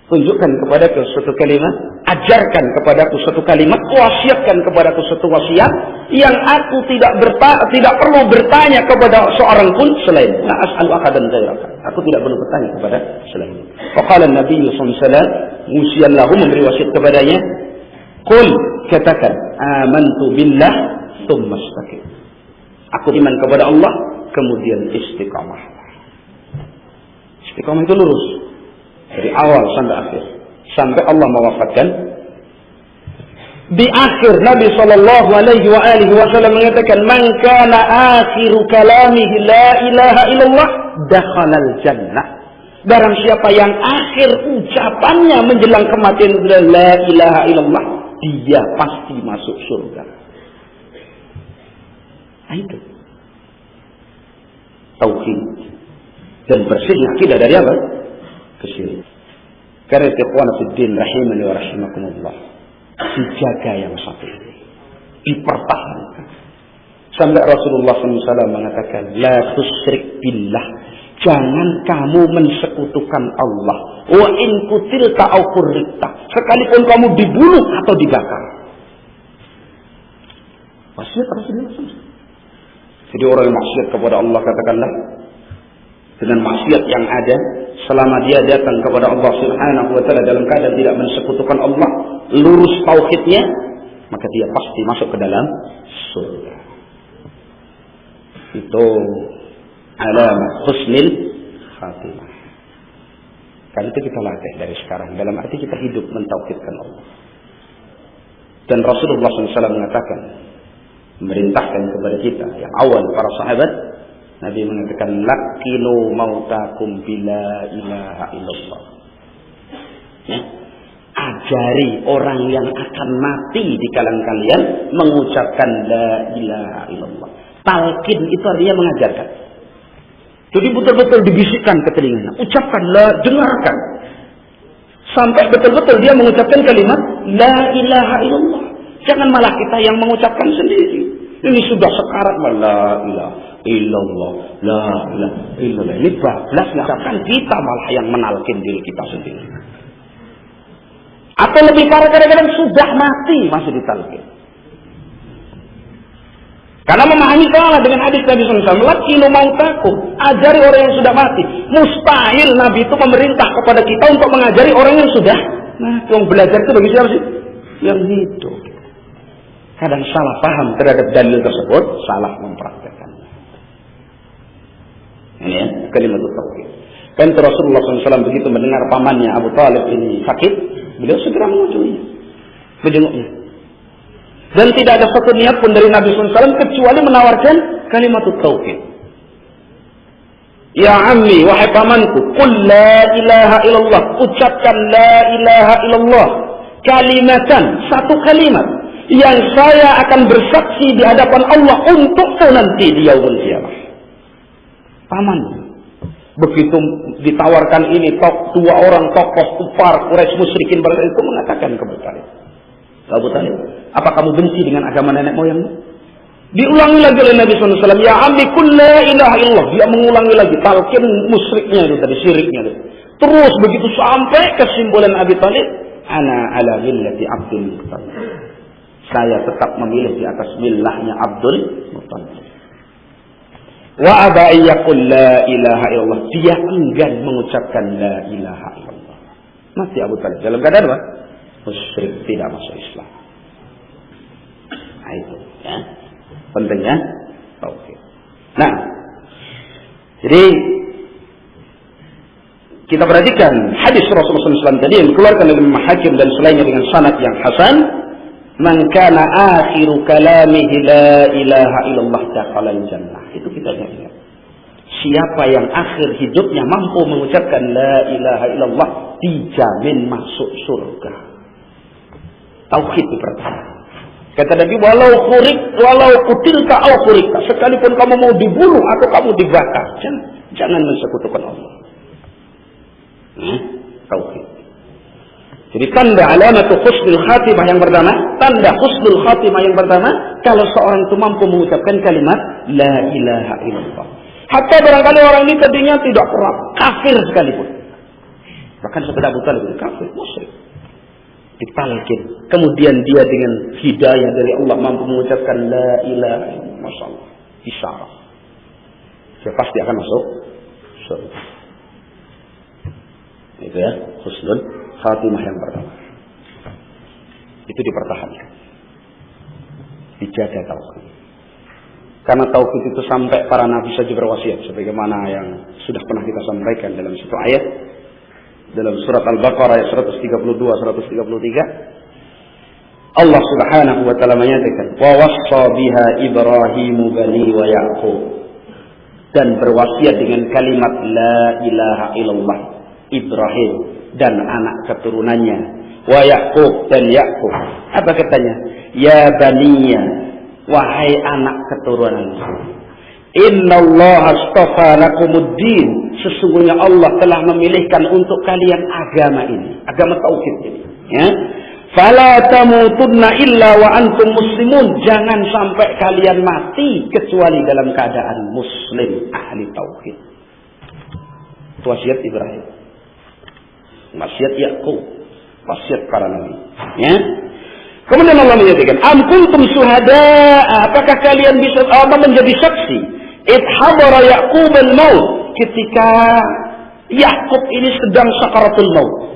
Tunjukkan kepadaku suatu kalimat, ajarkan kepadaku suatu kalimat, wasiatkan kepadaku suatu wasiat yang aku tidak perlu bertanya kepada seorang pun selain. La as'alu ahadan ghairaka. Aku tidak perlu bertanya kepada selain. Faqala Nabi sallallahu alaihi wasallam, musian lahu, memberi wasiat kepadanya, qul, katakan, amantu billah tsumma istaqim. Aku iman kepada Allah, kemudian istiqamah. Istiqamah itu lurus dari awal sampai akhir, sampai Allah mewafatkan Di akhir Nabi sallallahu alaihi wasallam mengatakan, "Man kana akhiru kalamihi la ilaha illallah, dakhalal jannah." Barang siapa yang akhir ucapannya menjelang kematian adalah la ilaha illallah, dia pasti masuk surga. Itu tauhid dan bersihnya akidah dari apa? Kesyirikan. Karena ikhwan fiddin rahimani wa rahimakumullah, dijaga yang satu ini, dipertahankan. Sampai Rasulullah SAW mengatakan, la tusyrik billah, jangan kamu mensekutukan Allah. Wa in kutilta au kurrikta, sekalipun kamu dibunuh atau dibakar. Wasiat Rasulullah SAW. Jadi orang yang maksiat kepada Allah, katakanlah, dengan maksiat yang ada, selama dia datang kepada Allah Subhanahu wa ta'ala dalam keadaan tidak mensekutukan Allah, lurus tauhidnya, maka dia pasti masuk ke dalam surga. Itu alamat husnil khatimah. Kan itu kita latih dari sekarang, dalam arti kita hidup mentauhidkan Allah. Dan Rasulullah SAW mengatakan, memerintahkan kepada kita yang awal para sahabat, Nabi mengatakan, lakinu mautakum bila ilaha illallah. Ya. Ajari orang yang akan mati di kalangan kalian mengucapkan la ilaha illallah. Talqin itu artinya mengajarkan. Jadi betul-betul dibisikkan ke telinganya, ucapkan la, dengarkan, sampai betul-betul dia mengucapkan kalimat la ilaha illallah. Jangan malah kita yang mengucapkan sendiri. Ini sudah sekarat, la ilaha illallah, la ilaha illallah. Ini bablas, mengucapkan, kita malah yang menalkin diri kita sendiri. Atau lebih parah, kadang-kadang sudah mati masih ditalkin. Karena memahami salah dengan hadis Nabi SAW, lakinu mautakum, ajari orang yang sudah mati. Mustahil Nabi itu memerintah kepada kita untuk mengajari orang yang sudah mati. Yang belajar itu bagi siapa sih? Yang hidup. Kadang salah paham terhadap dalil tersebut, salah mempraktekkan. Ini ya, kalimat tauhid. Kan Rasulullah SAW begitu mendengar pamannya Abu Talib ini sakit, beliau segera menjenguknya. Dan tidak ada satu niat pun dari Nabi SAW kecuali menawarkan kalimat tauhid. Ya ammi, wahai pamanku, qul la ilaha illallah, ucapkan la ilaha illallah, kalimatan, satu kalimat yang saya akan bersaksi di hadapan Allah untuk nanti di yaumul qiyamah. Paman begitu ditawarkan ini, dua orang tokoh kufar Quraisy musyrikin pada itu mengatakan kepada Abu Talib, apa kamu benci dengan agama nenek moyangmu? Diulangi lagi oleh Nabi SAW, ya ammi qul la ilaha illallah. Dia mengulangi lagi talqin musyriknya itu tadi, syiriknya itu. Terus begitu sampai kesimpulan Abi Talib, ana ala millati Abdul Muttalib. Saya tetap memilih di atas millahnya Abdul Muttalib. Wa aba yaqul la ilaha illallah. Dia enggan mengucapkan la ilaha illallah. Mati Abu Talib dalam keadaan apa? Musyrik, tidak masuk Islam. Nah itu ya, pentingnya tauhid. Nah, jadi kita perhatikan hadis Rasulullah SAW tadi yang dikeluarkan oleh Imam Hakim dan selainnya dengan sanad yang hasan. Man kana akhiru kalamihi la ilaha illallah dakhalal jannah. Itu kita lihat. Siapa yang akhir hidupnya mampu mengucapkan la ilaha illallah, dijamin masuk surga. Tauhid dipertahankan. Kata Nabi, walau kutilka au kurikta, sekalipun kamu mau dibunuh atau kamu dibakar, jangan mensekutukan Allah. Tauhid. Jadi tanda alamat husnul khatimah yang pertama, tanda husnul khatimah yang pertama, kalau seorang itu mampu mengucapkan kalimat la ilaha illallah. Hatta barangkali orang ini tadinya tidak pernah kafir sekalipun. Bahkan sekedar Abu Talib itu kafir, musyrik. Ditalkin. Kemudian dia dengan hidayah dari Allah mampu mengucapkan la ilaha illallah. Masya Allah. Isyarah. Dia pasti akan masuk surga. Itu ya, husnul khatimah yang pertama. Itu dipertahankan. Dijaga tauhid. Karena tauhid itu sampai para nabi saja berwasiat, sebagaimana yang sudah pernah kita sampaikan dalam satu ayat dalam surat Al-Baqarah ayat 132 133. Allah Subhanahu wa taala menyatakan, "Wa wassa biha Ibrahim bani wa Yaqub." Dan berwasiat dengan kalimat la ilaha illallah Ibrahim dan anak keturunannya, wa Yaqub dan Yaqub. Apa katanya? Ya baniya, wahai anak keturunanku. Innallaha astafa lakumuddin. Sesungguhnya Allah telah memilihkan untuk kalian agama ini, agama tauhid ini. Ya. Fala tamutunna illa wa antum muslimun. Jangan sampai kalian mati kecuali dalam keadaan muslim, ahli tauhid. Itu wasiat Ibrahim. Wasiat Yaqub, wasiat para nabi. Ya. Kemudian Allah menyatakan, "Am kuntum syuhada?" Apakah kalian bisa menjadi saksi? Id hadara Yaqub al-maut. Ketika Yaqub ini sedang sakaratul maut.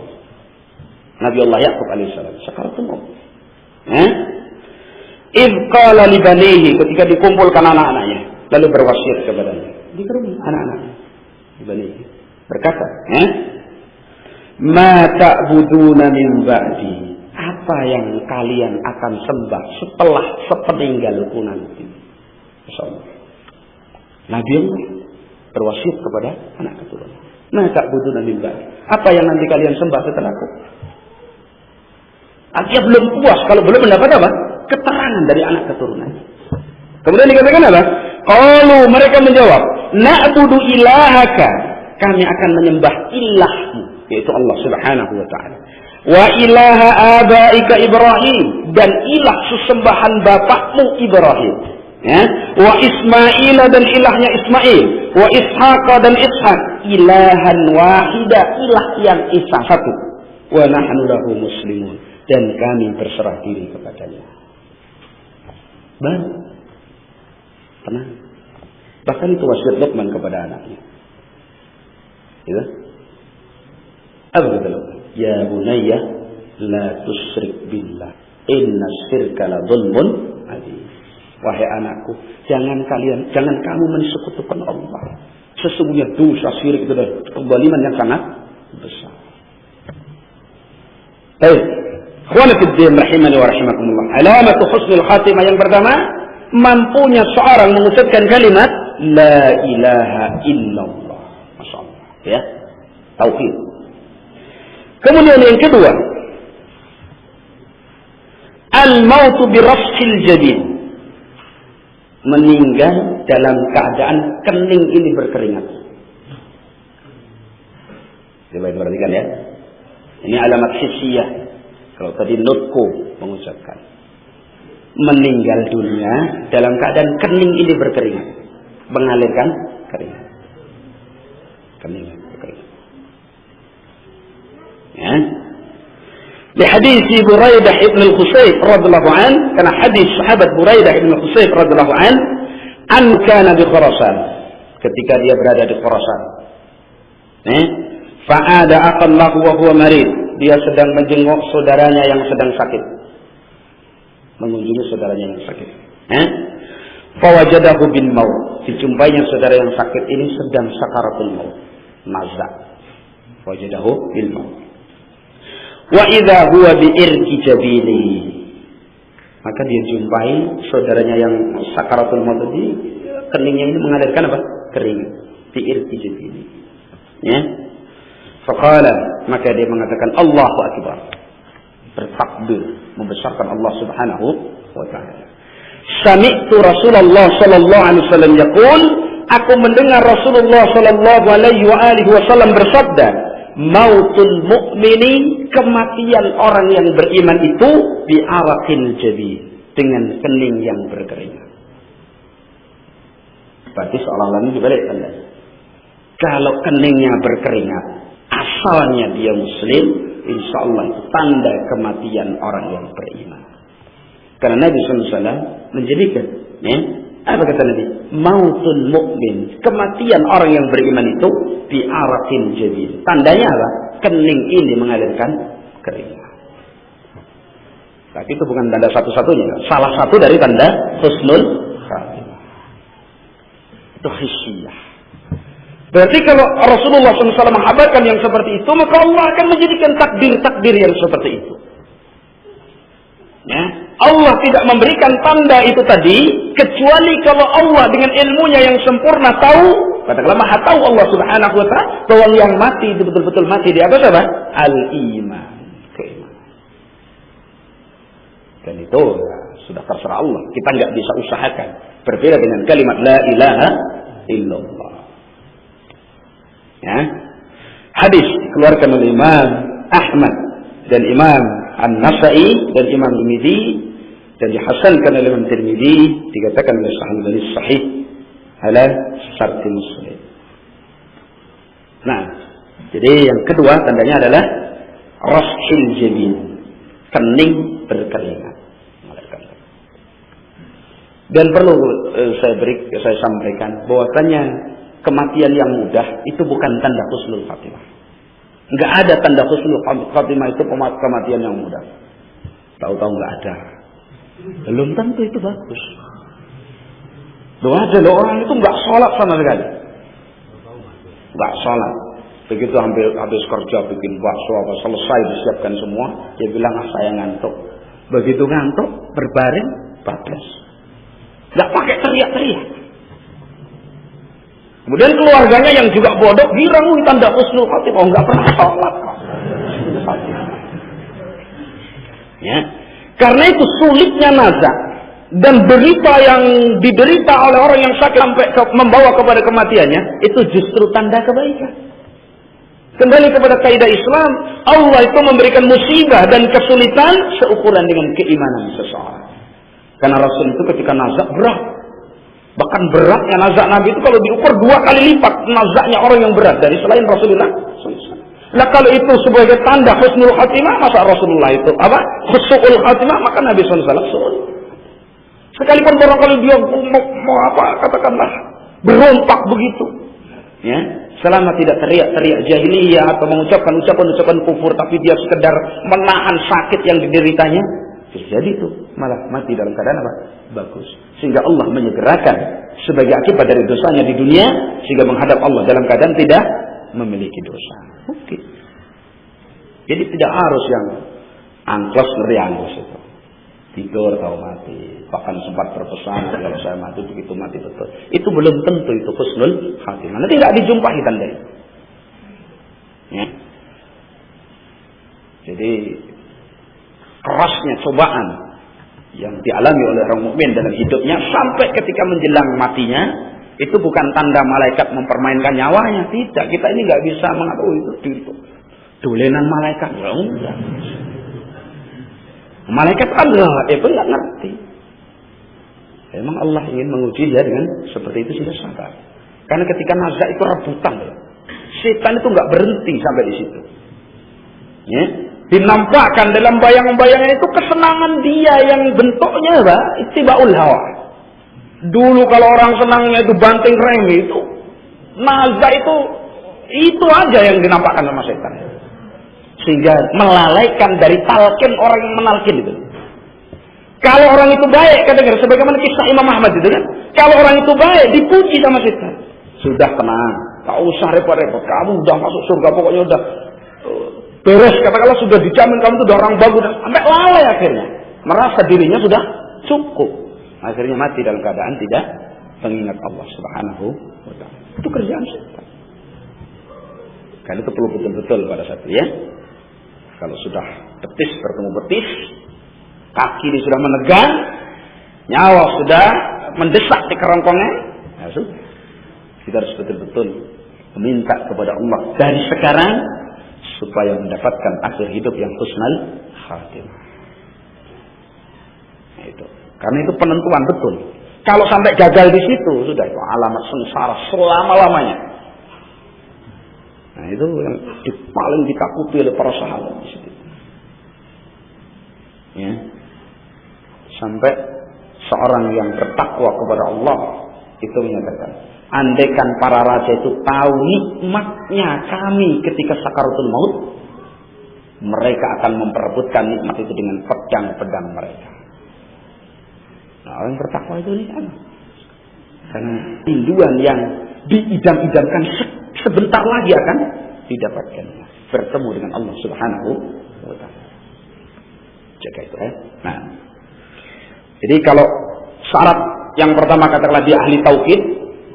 Nabi Allah Yaqub alaihissalam sakaratul maut. Id qala li banihi, ketika dikumpulkan anak-anaknya, lalu berwasiat kepadanya. Dikerumah anak-anaknya, li banihi. Berkata, "Ma ta'buduna min ba'di?" Apa yang kalian akan sembah setelah sepeninggalku nanti? Masyaallah. Nabi Allah berwasiat kepada anak keturunan. Ma ta'buduna min ba'di? Apa yang nanti kalian sembah setelahku? Dia belum puas kalau belum mendapat apa? Keterangan dari anak keturunan. Kemudian dikatakan apa? Qalu, mereka menjawab, na'budu ilahaka. Kami akan menyembah ilahmu, yaitu Allah Subhanahu wa taala. Wa ilaha abaika Ibrahim, dan ilah sesembahan bapakmu Ibrahim. Ya? Wa Ismail, dan ilahnya Ismail. Wa Ishaq, dan Ishaq. Ilahan wahida, ilah yang esa satu. Wa nahnu lahu muslimun, dan kami berserah diri kepadanya. Baru tenang. Bahkan itu wasiat Luqman kepada anaknya. Ya. Apa kata Luqman? Ya bunayya la tusyrik billah, inna syirka la dzulmun adzim. Wahai anakku, jangan kamu mensekutukan Allah. Sesungguhnya dosa syirik itu adalah kezaliman yang sangat besar. Baik. Ikhwan fillah rahimani wa rahimakumullah. Alamatu husnul khatimah yang pertama, mampunya seorang mengucapkan kalimat la ilaha illallah. Masyaallah, ya. Tauhid. Kemudian yang kedua, al-mautu bi rafsil jadid. Meninggal dalam keadaan kening ini berkeringat. Coba perhatikan ya. Ini alamat hissiyah. Kalau tadi nutku mengucapkan, meninggal dunia dalam keadaan kening ini berkeringat, mengalirkan keringat, kening berkeringat. Ya. Di hadis Buraidah ibn al-Khusayb radhiyallahu an, karena hadis sahabat Buraidah ibn al-Khusayb radhiyallahu an kana di Khurasan, ketika dia berada di Khurasan. Fa'ada aqallahu wa huwa marid. Dia sedang menjenguk saudaranya yang sedang sakit. Mengunjungi saudaranya yang sakit. Fawajadahu bil maut. Dijumpainya saudara yang sakit ini sedang sakaratul maut. Nazak. Fawajadahu bil maut. Wa idza huwa bi irki jabinihi. Maka dia jumpai saudaranya yang sakaratul maut tadi, keningnya ini mengalirkan apa? Kering. Bi irki jabinihi. Ya. Faqala, maka dia mengatakan Allahu Akbar, bertakbir, membesarkan Allah Subhanahu wa taala. Sami'tu Rasulullah sallallahu alaihi wasallam yaqul, aku mendengar Rasulullah sallallahu alaihi wasallam bersabda, mautul mu'mini, kematian orang yang beriman itu bi araqil jadid, dengan kening yang berkeringat. Berarti seolah-olah ini dibalikkan. Kalau keningnya berkeringat, asalnya dia muslim, insya Allah itu tanda kematian orang yang beriman. Karena Nabi SAW menjadikan, apa kata Nabi? Mautul mu'min, kematian orang yang beriman itu bi araqin jadid. Tandanya apa? Kening ini mengalirkan keringat. Tapi itu bukan tanda satu-satunya, salah satu dari tanda husnul khatimah. Itu hissiyah. Berarti kalau Rasulullah SAW menghabarkan yang seperti itu, maka Allah akan menjadikan takdir-takdir yang seperti itu. Ya, Allah tidak memberikan tanda itu tadi kecuali kalau Allah dengan ilmunya yang sempurna tahu, katakanlah maha tahu Allah Subhanahu wa taala bahwa yang mati itu betul-betul mati di atas apa? Al-iman, keimanan. Dan itu sudah terserah Allah. Kita nggak bisa usahakan. Berbeda dengan kalimat la ilaha illallah. Ya. Hadis dikeluarkan oleh Imam Ahmad dan Imam An-Nasa'i dan Imam Tirmidzi dan dihasankan oleh Imam Tirmidzi, dikatakan oleh sahih ala syarti Muslim. Nah, jadi yang kedua tandanya adalah rashil jabin, kening berkeringat. Dan perlu saya sampaikan bahwasanya kematian yang mudah itu bukan tanda husnul khatimah. Enggak ada tanda husnul khatimah itu kematian yang mudah. Tahu-tahu enggak ada. Belum tentu itu bagus. Ada orang itu enggak sholat sama sekali. Enggak sholat. Begitu habis kerja bikin bakso apa selesai disiapkan semua, dia bilang saya ngantuk. Begitu ngantuk berbaring bablas. Enggak pakai teriak-teriak. Kemudian keluarganya yang juga bodoh girang tanda husnul khatimah, enggak pernah sholat. Ya. Karena itu sulitnya nazak dan berita yang diderita oleh orang yang sakit sampai membawa kepada kematiannya itu justru tanda kebaikan. Kembali kepada kaidah Islam, Allah itu memberikan musibah dan kesulitan seukuran dengan keimanan seseorang. Karena Rasul itu ketika nazak berat. Bahkan beratnya nazak Nabi itu kalau diukur 2 kali lipat nazaknya orang yang berat dari selain Rasulullah. Nah kalau itu sebagai tanda husnul khatimah, masa Rasulullah itu apa? Husnul khatimah, maka Nabi SAW sekalipun barangkali dia mau apa katakanlah berontak begitu, ya, selama tidak teriak-teriak jahiliyah atau mengucapkan ucapan kufur, tapi dia sekedar menahan sakit yang dideritanya, terjadi itu malah mati dalam keadaan apa? Bagus. Sehingga Allah menyegerakan sebagai akibat dari dosanya di dunia, sehingga menghadap Allah dalam keadaan tidak memiliki dosa. Oke. Jadi tidak harus yang angklos ngeriangklos itu. Tidur tahu mati. Bahkan sempat berpesan kalau saya mati begitu mati betul. Itu belum tentu itu husnul khatimah. Nanti tidak dijumpai tanda itu. Ya. Jadi kerasnya cobaan yang dialami oleh orang mukmin dalam hidupnya sampai ketika menjelang matinya itu bukan tanda malaikat mempermainkan nyawanya, tidak. Kita ini nggak bisa mengatakan itu dolenan malaikat, enggak. Malaikat kan itu nggak ngerti. Memang Allah ingin menguji dia dengan seperti itu sudah sadar. Karena ketika nazak itu rebutan, setan itu nggak berhenti sampai di situ. Ya. Dinampakkan dalam bayangan-bayangan itu kesenangan dia yang bentuknya apa? Ittibaul hawa. Dulu kalau orang senangnya itu banting remi itu, nazak itu aja yang dinampakkan sama setan. Sehingga melalaikan dari talqin orang yang menalkin itu. Kalau orang itu baik, kadang-kadang sebagaimana kisah Imam Ahmad itu kan, kalau orang itu baik dipuji sama setan. Sudah tenang, tak usah repot-repot, kamu udah masuk surga, pokoknya udah beres, katakanlah sudah dijamin kamu itu udah orang bagus, sampai lalai akhirnya merasa dirinya sudah cukup, akhirnya mati dalam keadaan tidak mengingat Allah Subhanahu wa ta'ala. Itu kerjaan setan. Karena itu perlu betul-betul pada saat itu ya. Kalau sudah betis bertemu betis, kaki ini sudah menegang, nyawa sudah mendesak di kerongkongan, ya sudah. Kita harus betul-betul meminta kepada Allah dari sekarang supaya mendapatkan akhir hidup yang husnul khatimah. Nah, itu. Karena itu penentuan betul. Kalau sampai gagal di situ, sudah itu alamat sengsara selama-lamanya. Nah, itu yang paling ditakuti oleh para sahabat di situ. Ya. Sampai seorang yang bertakwa kepada Allah itu menyatakan, andaikan para raja itu tahu nikmatnya kami ketika sakaratul maut, mereka akan memperebutkan nikmat itu dengan pedang-pedang mereka. Nah, orang bertakwa itu nih kan, karena rinduan yang diidam-idamkan sebentar lagi akan didapatkannya, bertemu dengan Allah Subhanahu wa ta'ala. Jaga itu ya. Nah, jadi kalau syarat yang pertama katakanlah dia ahli tauhid,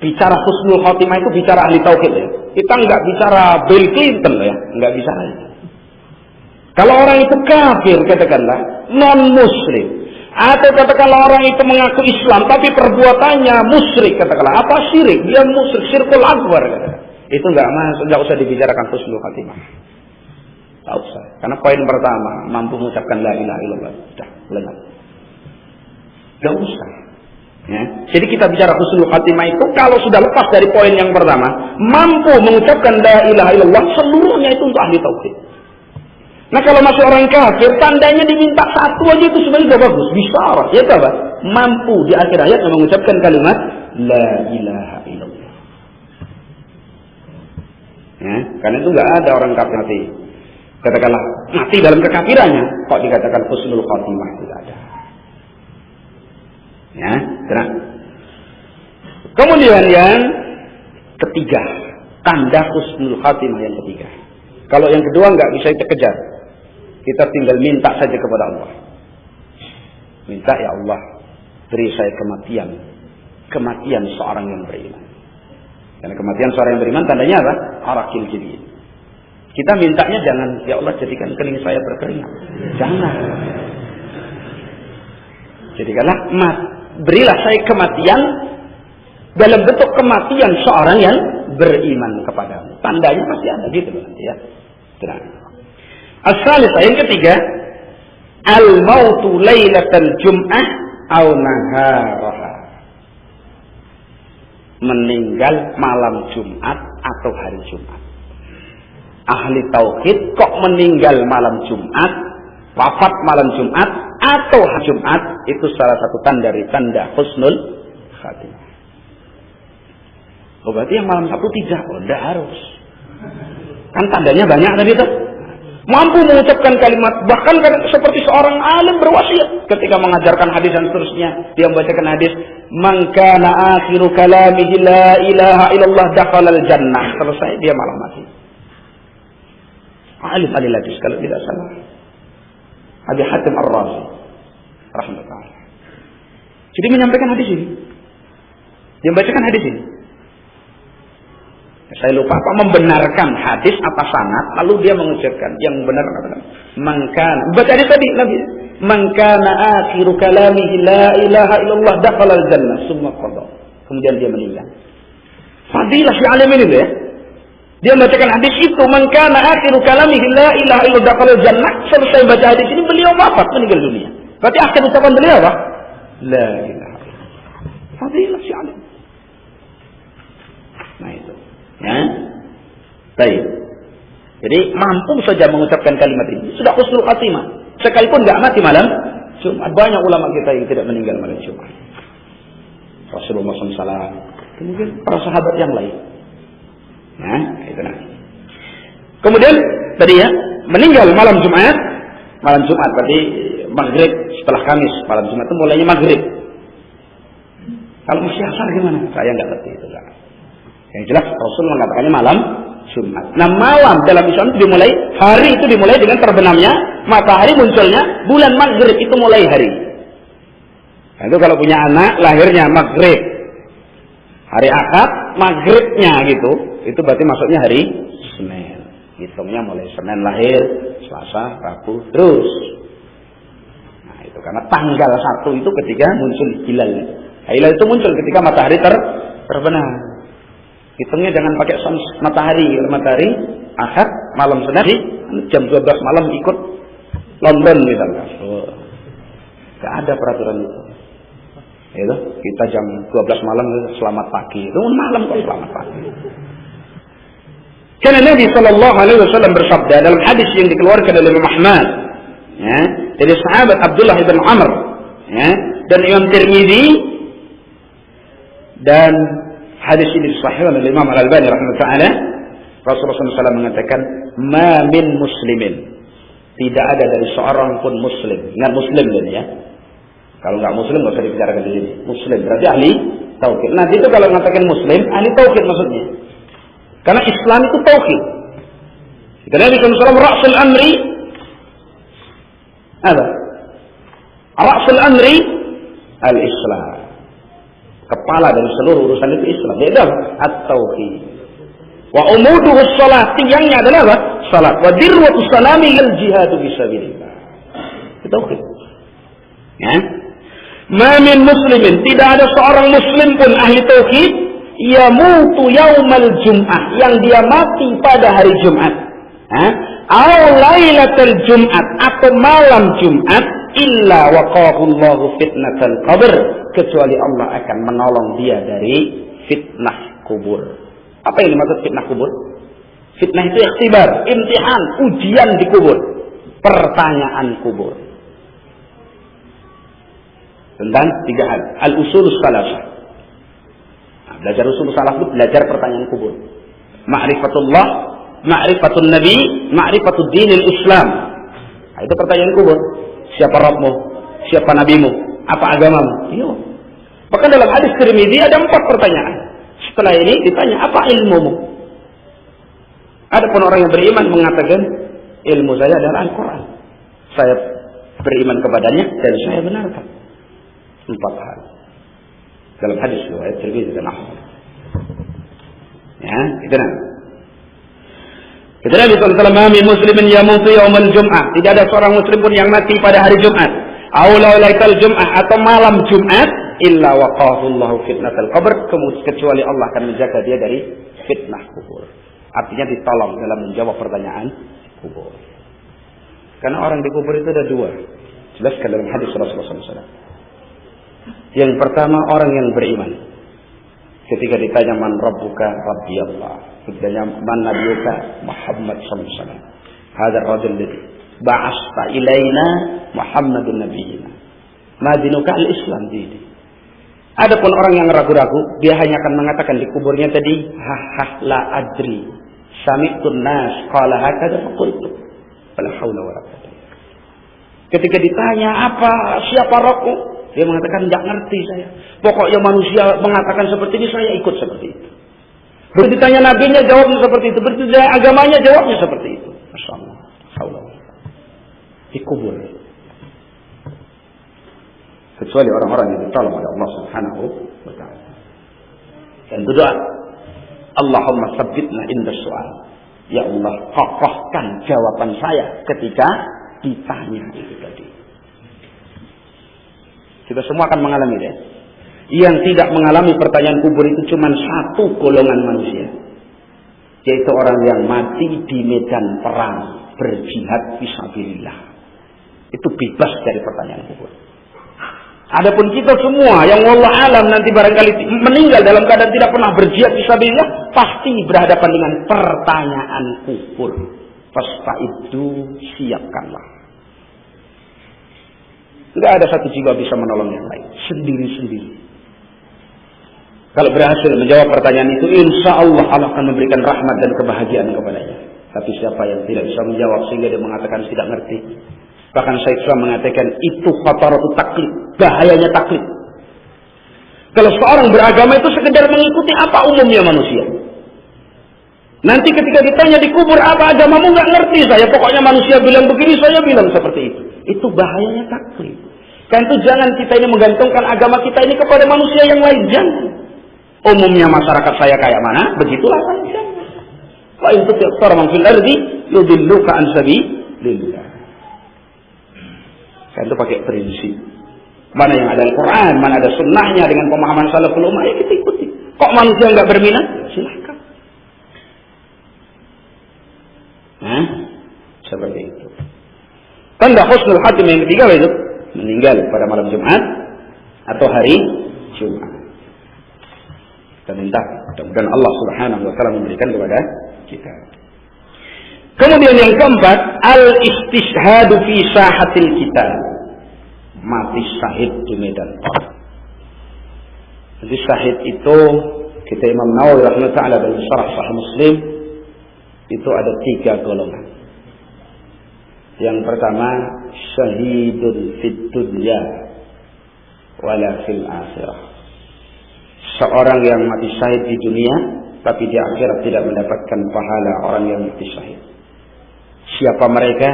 bicara husnul khotimah itu bicara ahli tauhid ya. Kita nggak bicara Bill Clinton ya, nggak bicara itu. Kalau orang itu kafir katakanlah non muslim, atau katakanlah orang itu mengaku Islam tapi perbuatannya musyrik katakanlah apa syirik, dia musyrik syirkul akbar katakanlah. Itu nggak usah dibicarakan husnul khotimah. Tak usah. Karena poin pertama mampu mengucapkan la ilaha illallah sudah lengkap. Tidak usah. Ya. Jadi kita bicara husnul khatimah itu kalau sudah lepas dari poin yang pertama, mampu mengucapkan la ilaha illallah, seluruhnya itu untuk ahli tauhid. Nah kalau masih orang kafir, tandanya diminta satu aja itu sebenarnya sudah bagus. Bisyarah, ya apa? Mampu di akhir ayat mengucapkan kalimat la ilaha illallah. Ya, karena itu nggak ada orang kafir mati. Katakanlah mati dalam kekafirannya, kok dikatakan husnul khatimah, tidak ada. Ya, tenang. Kemudian yang ketiga, tanda husnul khatimah yang ketiga. Kalau yang kedua nggak bisa kita kejar, kita tinggal minta saja kepada Allah. Minta, ya Allah, beri saya kematian seorang yang beriman. Karena kematian seorang yang beriman tandanya apa? Arakil jibin. Kita mintanya jangan, ya Allah jadikan kening saya berkeringat. Jangan. Jadikanlah berilah saya kematian dalam bentuk kematian seorang yang beriman kepadamu. Tandanya pasti ada gitu nanti ya. Tenang. As-salisah yang ketiga, al-mautu lailatal jum'ah aw naharaha. Meninggal malam Jumat atau hari Jumat. Ahli tauhid kok meninggal malam Jumat, wafat malam Jumat atau hari Jumat, itu salah satu tanda dari tanda husnul khatimah. Oh, berarti yang malam Sabtu tidak, tidak harus. Kan tandanya banyak tadi itu. Mampu mengucapkan kalimat, bahkan seperti seorang alim berwasiat ketika mengajarkan hadis dan seterusnya, dia membacakan hadis, "Man kana akhiru kalamihi la ilaha illallah dakhalal jannah." Selesai dia malam mati. Alim hadis kalau tidak salah. Abi Hatim Ar-Razi rahmatullah. Jadi menyampaikan hadis ini. Dia membacakan hadis ini. Saya lupa apa membenarkan hadis atas sanad, lalu dia mengucapkan yang benar katakan mangkana. Baca hadis tadi Nabi, mangkana akhiru kalamihi la ilaha illallah dakhalal jannah summa qada. Kemudian dia meninggal. Fadilah si alim ini ya. Dia membacakan hadis itu, mangkana akhiru kalamihi la ilaha illallah dakhalal jannah. Selesai baca hadis ini beliau wafat, meninggal dunia. Berarti akhir ucapan beliau apa? La ilaha illallah. Fadilah si alim. Nah itu. Ya. Baik. Jadi mampu saja mengucapkan kalimat ini sudah husnul khatimah. Sekalipun enggak mati malam Jumat. Banyak ulama kita yang tidak meninggal malam Jumat. Rasulullah SAW, kemudian para sahabat yang lain. Nah, itu nanti. Kemudian tadi ya, meninggal malam Jumat. Malam Jumat berarti maghrib setelah Kamis. Malam Jumat itu mulainya maghrib. Kalau masih asar gimana? Saya enggak ngerti itu. Yang jelas Rasul mengatakannya malam Jumat. Nah malam dalam Islam itu dimulai, hari itu dimulai dengan terbenamnya matahari, munculnya bulan maghrib, itu mulai hari. Nah, itu kalau punya anak lahirnya maghrib, hari Ahad maghribnya gitu, itu berarti masuknya hari Senin. Hitungnya mulai Senin lahir, Selasa, Rabu, terus. Nah itu karena tanggal 1 itu ketika muncul hilal. Hilal itu muncul ketika matahari terbenam. Hitungnya jangan pakai matahari. Matahari Ahad malam Senin jam 12 malam ikut London misalnya. Oh, gak ada peraturan itu. Itu kita jam 12 malam selamat pagi. Itu malam kok selamat pagi. Karena Nabi Shallallahu Alaihi Wasallam bersabda dalam hadis yang dikeluarkan oleh Imam Ahmad, ya, dari sahabat Abdullah bin Amr, ya, dan Imam Tirmidzi, dan hadis ini disahihkan oleh Imam Al-Albani rahimahullah. Rasulullah SAW mengatakan, "Ma min muslimin." Tidak ada dari seorang pun muslim. Ingat muslim ini ya. Kalau nggak muslim nggak usah dibicarakan di sini. Muslim berarti ahli tauhid. Nah itu kalau mengatakan muslim, ahli tauhid maksudnya. Karena Islam itu tauhid. Karena Nabi SAW Rasul Amri apa? Ra'sul amri al-Islam. Kepala dari seluruh urusan itu Islam. Yaitu at-tauhid. Wa umuduhus shalah, tiangnya adalah apa? Salat. Wa dirwatus salami al-jihadu fisabilillah. Tauhid. Ya. Ma min muslimin, tidak ada seorang muslim pun ahli tauhid yamutu yaumal jum'ah, yang dia mati pada hari Jumat. Au lailatul Jumat, atau malam Jumat, illa waqahu Allahu fitnatal qabr, kecuali Allah akan menolong dia dari fitnah kubur. Apa yang dimaksud fitnah kubur? Fitnah itu ikhtibar, imtihan, ujian di kubur, pertanyaan kubur. Tentang 3 hal. Al-usul salasah. Nah, belajar usul salah itu belajar pertanyaan kubur. Ma'rifatullah, ma'rifatun nabi, ma'rifatud dinil Islam. Nah, itu pertanyaan kubur. Siapa Rabbmu? Siapa nabimu? Apa agamamu? Iya. Bahkan dalam hadis Tirmidzi ada 4 pertanyaan. Setelah ini ditanya, apa ilmumu? Ada pun orang yang beriman mengatakan, ilmu saya adalah Al-Quran. Saya beriman kepadanya dan saya benarkan. 4 hal. Dalam hadis riwayat Tirmidzi dan Ahmad. Ya, itu nah. Kita Nabi sallallahu alaihi wasallam muslimin yamutu yaumal jum'ah. Tidak ada seorang muslim pun yang mati pada hari Jumat. Aw lailatul jum'ah, atau malam Jumat, illa waqahu Allahu fitnatal qabr, kecuali Allah akan menjaga dia dari fitnah kubur. Artinya ditolong dalam menjawab pertanyaan kubur. Karena orang di kubur itu ada 2. Jelaskan dalam hadis Rasulullah SAW. Yang pertama, orang yang beriman. Ketika ditanya man rabbuka, rabbi Allah. Ditanya man nabiyuka, Muhammad sallallahu alaihi wasallam. Hadzal rajul ladzi ba'asta ilaina Muhammadun nabiyina. Ma dinuka al-Islam dini. Adapun orang yang ragu-ragu, dia hanya akan mengatakan di kuburnya tadi, la adri. Sami'tun nas qala hakadha faqultu. Wala haula wala quwwata. Ketika ditanya siapa Rabbmu? Dia mengatakan, enggak ngerti saya. Pokoknya manusia mengatakan seperti ini, saya ikut seperti itu. Begitu ditanya nabinya, jawabnya seperti itu. Begitu ditanya agamanya, jawabnya seperti itu. Masya Allah. Dikubur. Kecuali orang-orang yang ditolong oleh Allah Subhanahu wa ta'ala. Dan berdoa, Allahumma sabbitna inda su'al. Ya Allah, kokohkan jawaban saya ketika ditanya itu tadi. Kita semua akan mengalami deh. Yang tidak mengalami pertanyaan kubur itu cuma 1 golongan manusia. Yaitu orang yang mati di medan perang, berjihad fisabilillah. Itu bebas dari pertanyaan kubur. Adapun kita semua yang wallah alam nanti barangkali meninggal dalam keadaan tidak pernah berjihad fisabilillah, pasti berhadapan dengan pertanyaan kubur. Fasta'iddu, siapkanlah. Tidak ada satu jiwa bisa menolong yang lain. Sendiri-sendiri. Kalau berhasil menjawab pertanyaan itu, insya Allah Allah akan memberikan rahmat dan kebahagiaan kepadanya. Tapi siapa yang tidak bisa menjawab sehingga dia mengatakan tidak ngerti. Bahkan Syekh Islam mengatakan itu khataratu taklid. Bahayanya taklid. Kalau seorang beragama itu sekedar mengikuti apa umumnya manusia. Nanti ketika ditanya di kubur, apa agamamu, nggak ngerti saya. Pokoknya manusia bilang begini, saya bilang seperti itu. Itu bahayanya taklid. Kan itu jangan kita ini menggantungkan agama kita ini kepada manusia yang lain. Jangan. Umumnya masyarakat saya kayak mana, begitulah saya. Jangan. Wa in tu'thar man fil ardi yudilluka an sabilillah. Kan itu pakai prinsip. Mana yang ada Al-Quran, mana ada sunnahnya dengan pemahaman salaful ummah, ya kita ikuti. Kok manusia nggak berminat? Silahkan. Seperti itu. Tanda husnul khatimah yang ketiga itu meninggal pada malam Jumat atau hari Jumat. Kita minta mudah-mudahan Allah Subhanahu wa taala memberikan kepada kita. Kemudian yang keempat, al-istishhadu fi sahatil kita. Mati syahid di medan perang. Jadi syahid itu kita Imam Nawawi rahimahullah taala dalam syarah Sahih Muslim itu ada 3 golongan. Yang pertama, syahidun fid dunya wala fil akhirah. Seorang yang mati syahid di dunia tapi di akhirat tidak mendapatkan pahala orang yang mati syahid. Siapa mereka?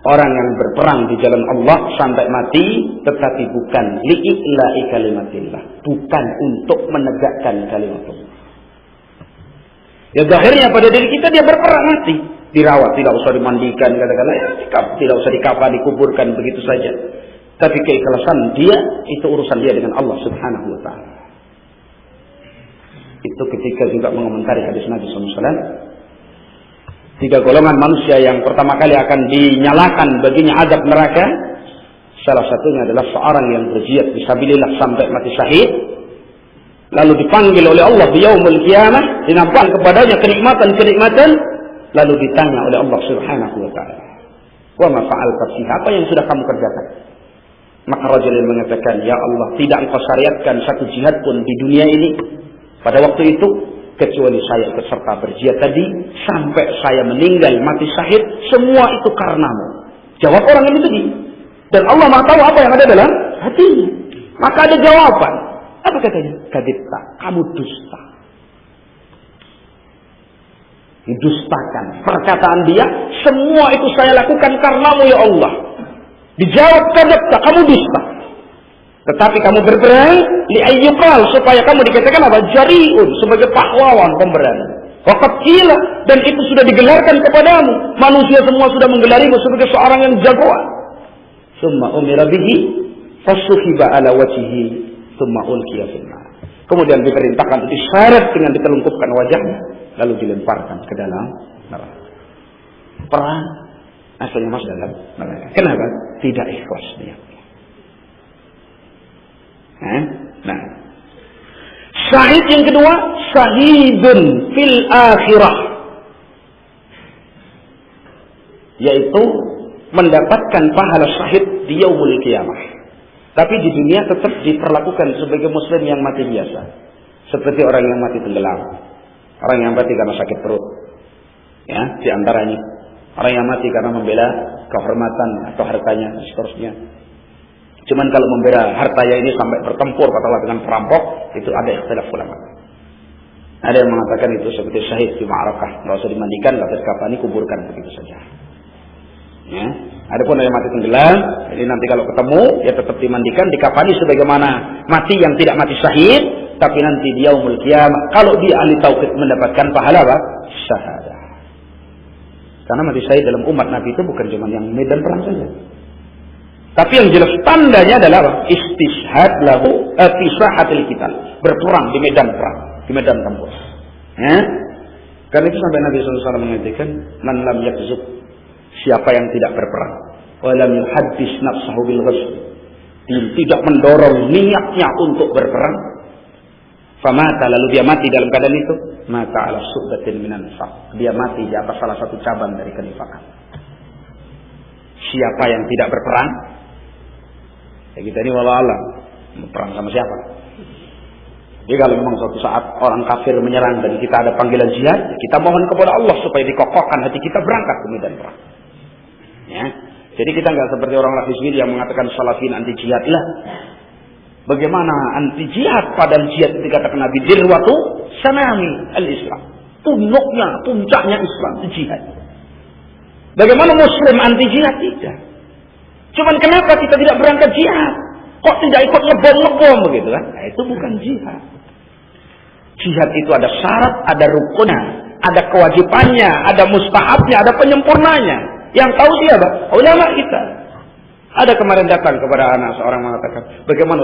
Orang yang berperang di jalan Allah sampai mati, tetapi bukan li'i'la'i kalimatillah, bukan untuk menegakkan kalimat Allah. Ya akhirnya pada diri kita dia berperang mati, dirawat, tidak usah dimandikan, katakanlah ya, tidak usah dikafan, dikuburkan begitu saja. Tapi keikhlasan dia itu urusan dia dengan Allah Subhanahu wa taala. Itu ketika juga mengomentari hadis Nabi SAW. 3 golongan manusia yang pertama kali akan dinyalakan baginya azab neraka. Salah satunya adalah seorang yang berjihad fisabilillah sampai mati syahid. Lalu dipanggil oleh Allah di yaumul qiyamah, dinampakkan kepadanya kenikmatan-kenikmatan, lalu ditanya oleh Allah Subhanahu wa taala, "Wa ma fa'alta fiha?" Apa yang sudah kamu kerjakan? Maka rajulun mengatakan, "Ya Allah, tidak Engkau syariatkan satu jihad pun di dunia ini pada waktu itu, kecuali saya ikut serta berjihad tadi sampai saya meninggal mati syahid, semua itu karenamu." Jawab orang ini tadi. Dan Allah Maha tahu apa yang ada dalam hatinya. Maka ada jawaban. Apa katanya? Kadipta, kamu dusta. Didustakan. Perkataan dia, semua itu saya lakukan karenamu ya Allah. Dijawab kadipta, kamu dusta. Tetapi kamu berperang li'ayyuqal, supaya kamu dikatakan apa? Jari'un, sebagai pahlawan pemberani. Waqad qila, dan itu sudah digelarkan kepadamu. Manusia semua sudah menggelarimu sebagai seorang yang jagoan. Summa umira bihi fasuhiba ala wajhihi summa ulqiya finnar. Kemudian diperintahkan untuk diseret dengan ditelungkupkan wajahnya, lalu dilemparkan ke dalam neraka. Perang asalnya masuk dalam neraka. Kenapa? Tidak ikhlas dia. Nah, syahid yang kedua, syahidun fil akhirah, yaitu mendapatkan pahala syahid di yaumul qiyamah. Tapi di dunia tetap diperlakukan sebagai muslim yang mati biasa, seperti orang yang mati tenggelam, orang yang mati karena sakit perut, ya, di antaranya orang yang mati karena membela kehormatan atau hartanya, dan seterusnya. Cuman kalau membela hartanya ini sampai bertempur katakanlah dengan perampok, itu ada ikhtilaf ulama. Ada yang mengatakan itu seperti syahid di ma'rakah, enggak usah dimandikan, enggak usah dikafani, kuburkan begitu saja. Ya. Adapun yang mati tenggelam, jadi nanti kalau ketemu ya tetap dimandikan, dikafani sebagaimana mati yang tidak mati syahid, tapi nanti di yaumul qiyamah kalau dia ahli tauhid mendapatkan pahala apa? Syahadah. Karena mati syahid dalam umat Nabi itu bukan cuma yang medan perang saja. Tapi yang jelas tandanya adalah apa? Istishhad lahu fi sahatil qital, berperang di medan perang, di medan tempur. Ya? Karena itu sampai Nabi SAW mengatakan, "Man lam yakzub," siapa yang tidak berperang, wa lam yuhaddis nafsahu bil ghazw, tidak mendorong niatnya untuk berperang, famata, lalu dia mati dalam keadaan itu, mata ala subbatin minan nifaq, dia mati di atas salah satu cabang dari kenifakan. Siapa yang tidak berperang, ya kita ini walau alam perang sama siapa? Jadi kalau memang suatu saat orang kafir menyerang dan kita ada panggilan jihad, kita mohon kepada Allah supaya dikokohkan hati kita berangkat ke medan perang. Ya. Jadi kita nggak seperti orang Hizbi yang mengatakan salafin anti jihad lah. Bagaimana anti jihad? Padahal jihad itu dikatakan Nabi dirwatu sanami al-Islam, puncaknya Islam itu jihad. Bagaimana Muslim anti jihad? Tidak. Cuman kenapa kita tidak berangkat jihad? Kok tidak ikut ngebom begitu kan? Nah, itu bukan jihad. Jihad itu ada syarat, ada rukunnya, ada kewajibannya, ada mustahabnya, ada penyempurnanya. Yang tahu siapa? Ulama kita. Ada kemarin datang kepada anak seorang mengatakan, bagaimana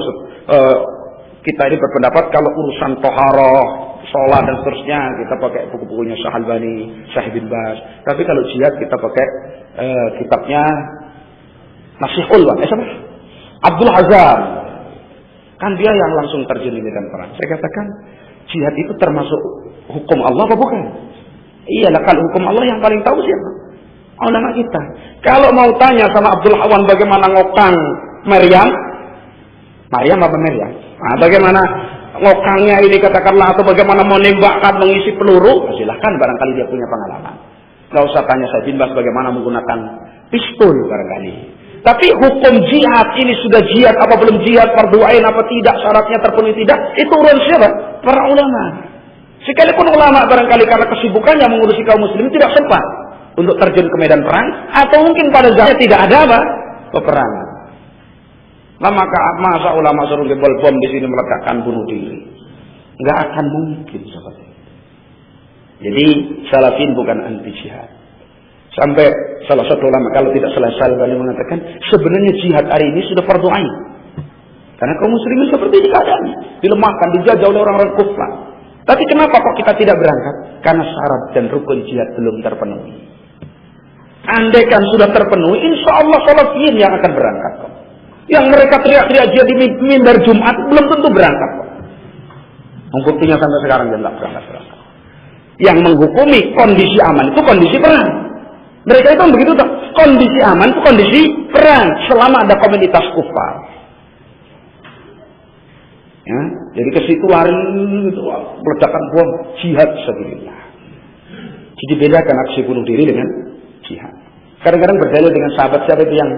kita ini berpendapat kalau urusan toharoh, sholat dan seterusnya kita pakai buku-bukunya Syekh Albani, Syekh bin Baz. Tapi kalau jihad kita pakai kitabnya Nasihul siapa? Abdul Hazam. Kan dia yang langsung terjun di medan perang. Saya katakan jihad itu termasuk hukum Allah apa bukan? Iyalah, kalau hukum Allah yang paling tahu siapa? Ulama kita. Kalau mau tanya sama Abdul Hawan bagaimana ngokang Maryam apa Maryam? Nah, bagaimana ngokangnya ini katakanlah, atau bagaimana menembakkan mengisi peluru, silahkan barangkali dia punya pengalaman. Gak usah tanya saya bin Bas bagaimana menggunakan pistol barangkali. Tapi hukum jihad ini sudah jihad apa belum jihad, fardu ain apa tidak, syaratnya terpenuhi tidak, itu urusan siapa? Para ulama. Sekalipun ulama barangkali karena kesibukannya mengurusi kaum muslimin tidak sempat untuk terjun ke medan perang, atau mungkin pada zamannya tidak ada apa? Peperangan. Masa ulama suruh gebol bom di sini meledakkan bunuh diri? Nggak akan mungkin seperti itu. Jadi salafin bukan anti jihad. Sampai salah satu ulama kalau tidak salah Al-Albani mengatakan sebenarnya jihad hari ini sudah fardhu ain. Karena kaum muslimin seperti ini keadaannya, dilemahkan, dijajah oleh orang-orang kufar. Tapi kenapa kok kita tidak berangkat? Karena syarat dan rukun jihad belum terpenuhi. Andaikan sudah terpenuhi, insya Allah salafin yang akan berangkat. Yang mereka teriak-teriak jihad di mimbar Jumat belum tentu berangkat. Buktinya sampai sekarang dia tidak berangkat. Yang menghukumi kondisi aman itu kondisi perang. Mereka itu begitu toh. Kondisi aman itu kondisi perang selama ada komunitas kufar. Ya, jadi ke situ lari itu meledakan bom jihad sabilillah. Jadi bedakan aksi bunuh diri dengan jihad. Kadang-kadang berdalil dengan sahabat-sahabat yang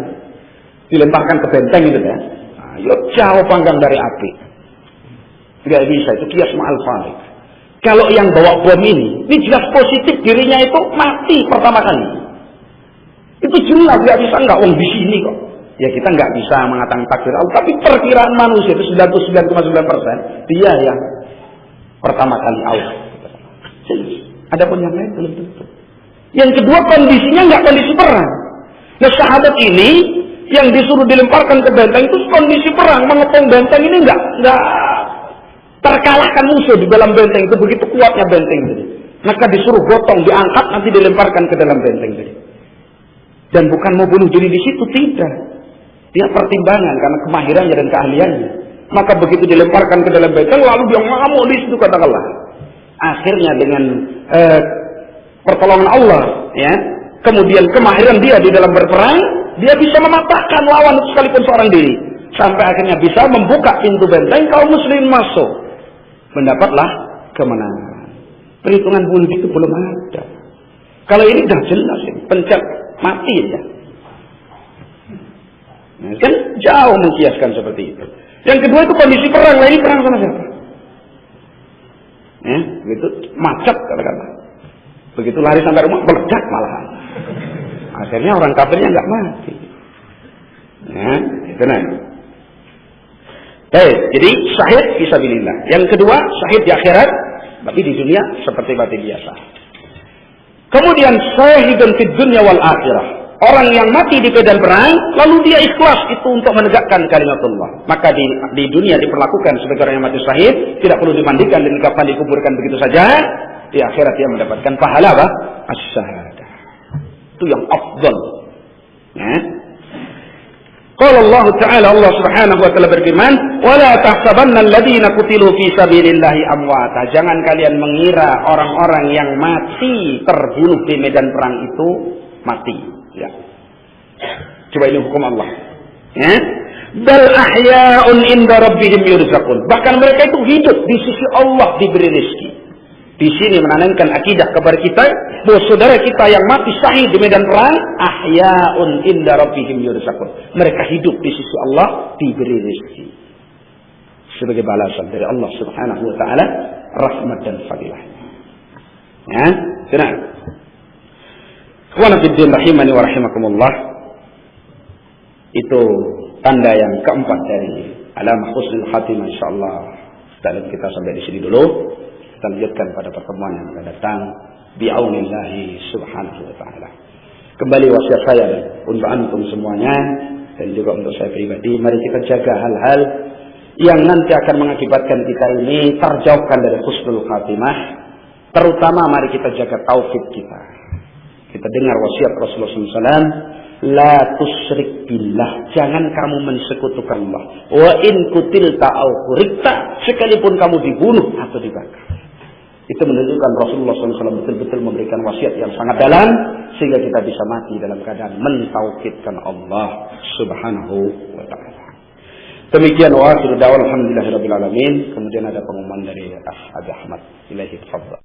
dilemparkan ke benteng itu ya. Nah, yuk jauh panggang dari api. Tidak bisa, itu kias ma'al farik. Kalau yang bawa bom ini jelas positif dirinya itu mati pertama kali. Itu jelas nggak bisa nggak di sini kok. Ya kita nggak bisa mengatakan takdir Allah, tapi perkiraan manusia itu 99,9% dia yang pertama kali Allah. Adapun yang lain belum tentu. Yang kedua kondisinya nggak kondisi perang. Nah sahabat ini yang disuruh dilemparkan ke benteng itu kondisi perang, mengepung benteng ini nggak terkalahkan musuh di dalam benteng itu, begitu kuatnya benteng itu. Maka disuruh gotong, diangkat, nanti dilemparkan ke dalam benteng itu. Dan bukan mau bunuh diri di situ, tidak. Dia pertimbangan karena kemahirannya dan keahliannya. Maka begitu dilemparkan ke dalam benteng, lalu dia ngamuk di situ katakanlah. Akhirnya dengan pertolongan Allah, ya, kemudian kemahiran dia di dalam berperang, dia bisa mematahkan lawan itu sekalipun seorang diri. Sampai akhirnya bisa membuka pintu benteng, kaum muslimin masuk. Mendapatlah kemenangan. Perhitungan bunuh itu belum ada. Kalau ini sudah jelas, pencet mati ya. Nah, kan jauh mengkiaskan seperti itu. Yang kedua itu kondisi perang. Lah ini perang sama siapa? Ya, begitu macet katakanlah. Begitu lari sampai rumah meledak malahan. Akhirnya orang kafirnya nggak mati. Ya, itu nanti. Jadi syahid fisabilillah. Yang kedua syahid di akhirat, tapi di dunia seperti mati biasa. Kemudian syahidun fid dunya wal akhirah. Orang yang mati di medan perang, lalu dia ikhlas itu untuk menegakkan kalimatullah. Maka di dunia diperlakukan sebagai orang yang mati syahid, tidak perlu dimandikan dan kapan dikuburkan begitu saja. Di akhirat dia mendapatkan pahala apa? As-syahadah. Itu yang afdal. Ya. Qala Allah Ta'ala, Allah Subhanahu wa taala berfirman, "Wa la tahsabanna alladziina qutilu fi sabilillahi amwata." Jangan kalian mengira orang-orang yang mati terbunuh di medan perang itu mati. Ya. Coba ini hukum Allah. Ya. Bal ahya'un inda rabbihim yurzaqun. Bahkan mereka itu hidup di sisi Allah, diberi rezeki. Di sini menanamkan akidah kepada kita bahwa saudara kita yang mati syahid di medan perang, ahya'un inda rabbihim yurzaqun. Mereka hidup di sisi Allah, diberi rezeki. Sebagai balasan dari Allah Subhanahu wa taala, rahmat dan fadilah. Ya, tenang. Ikhwan fillah rahimani wa rahimakumullah. Itu tanda yang keempat dari alamah husnul khatimah insyaallah. Dan kita sampai di sini dulu. Kita lanjutkan pada pertemuan yang akan datang bi'aunillahi subhanahu wa ta'ala. Kembali wasiat saya untuk antum semuanya dan juga untuk saya pribadi, mari kita jaga hal-hal yang nanti akan mengakibatkan kita ini terjauhkan dari husnul khatimah. Terutama mari kita jaga tauhid kita. Kita dengar wasiat Rasulullah SAW, la tusyrik billah, jangan kamu mensekutukan Allah. Wa in kutilta au kurikta, sekalipun kamu dibunuh atau dibakar. Itu menunjukkan Rasulullah SAW betul-betul memberikan wasiat yang sangat dalam sehingga kita bisa mati dalam keadaan mentauhidkan Allah Subhanahu wa taala. Demikian wa akhiru da'wana alhamdulillahirabbil alamin. Kemudian ada pengumuman dari Abi Ahmad. Ilahi tafadhal.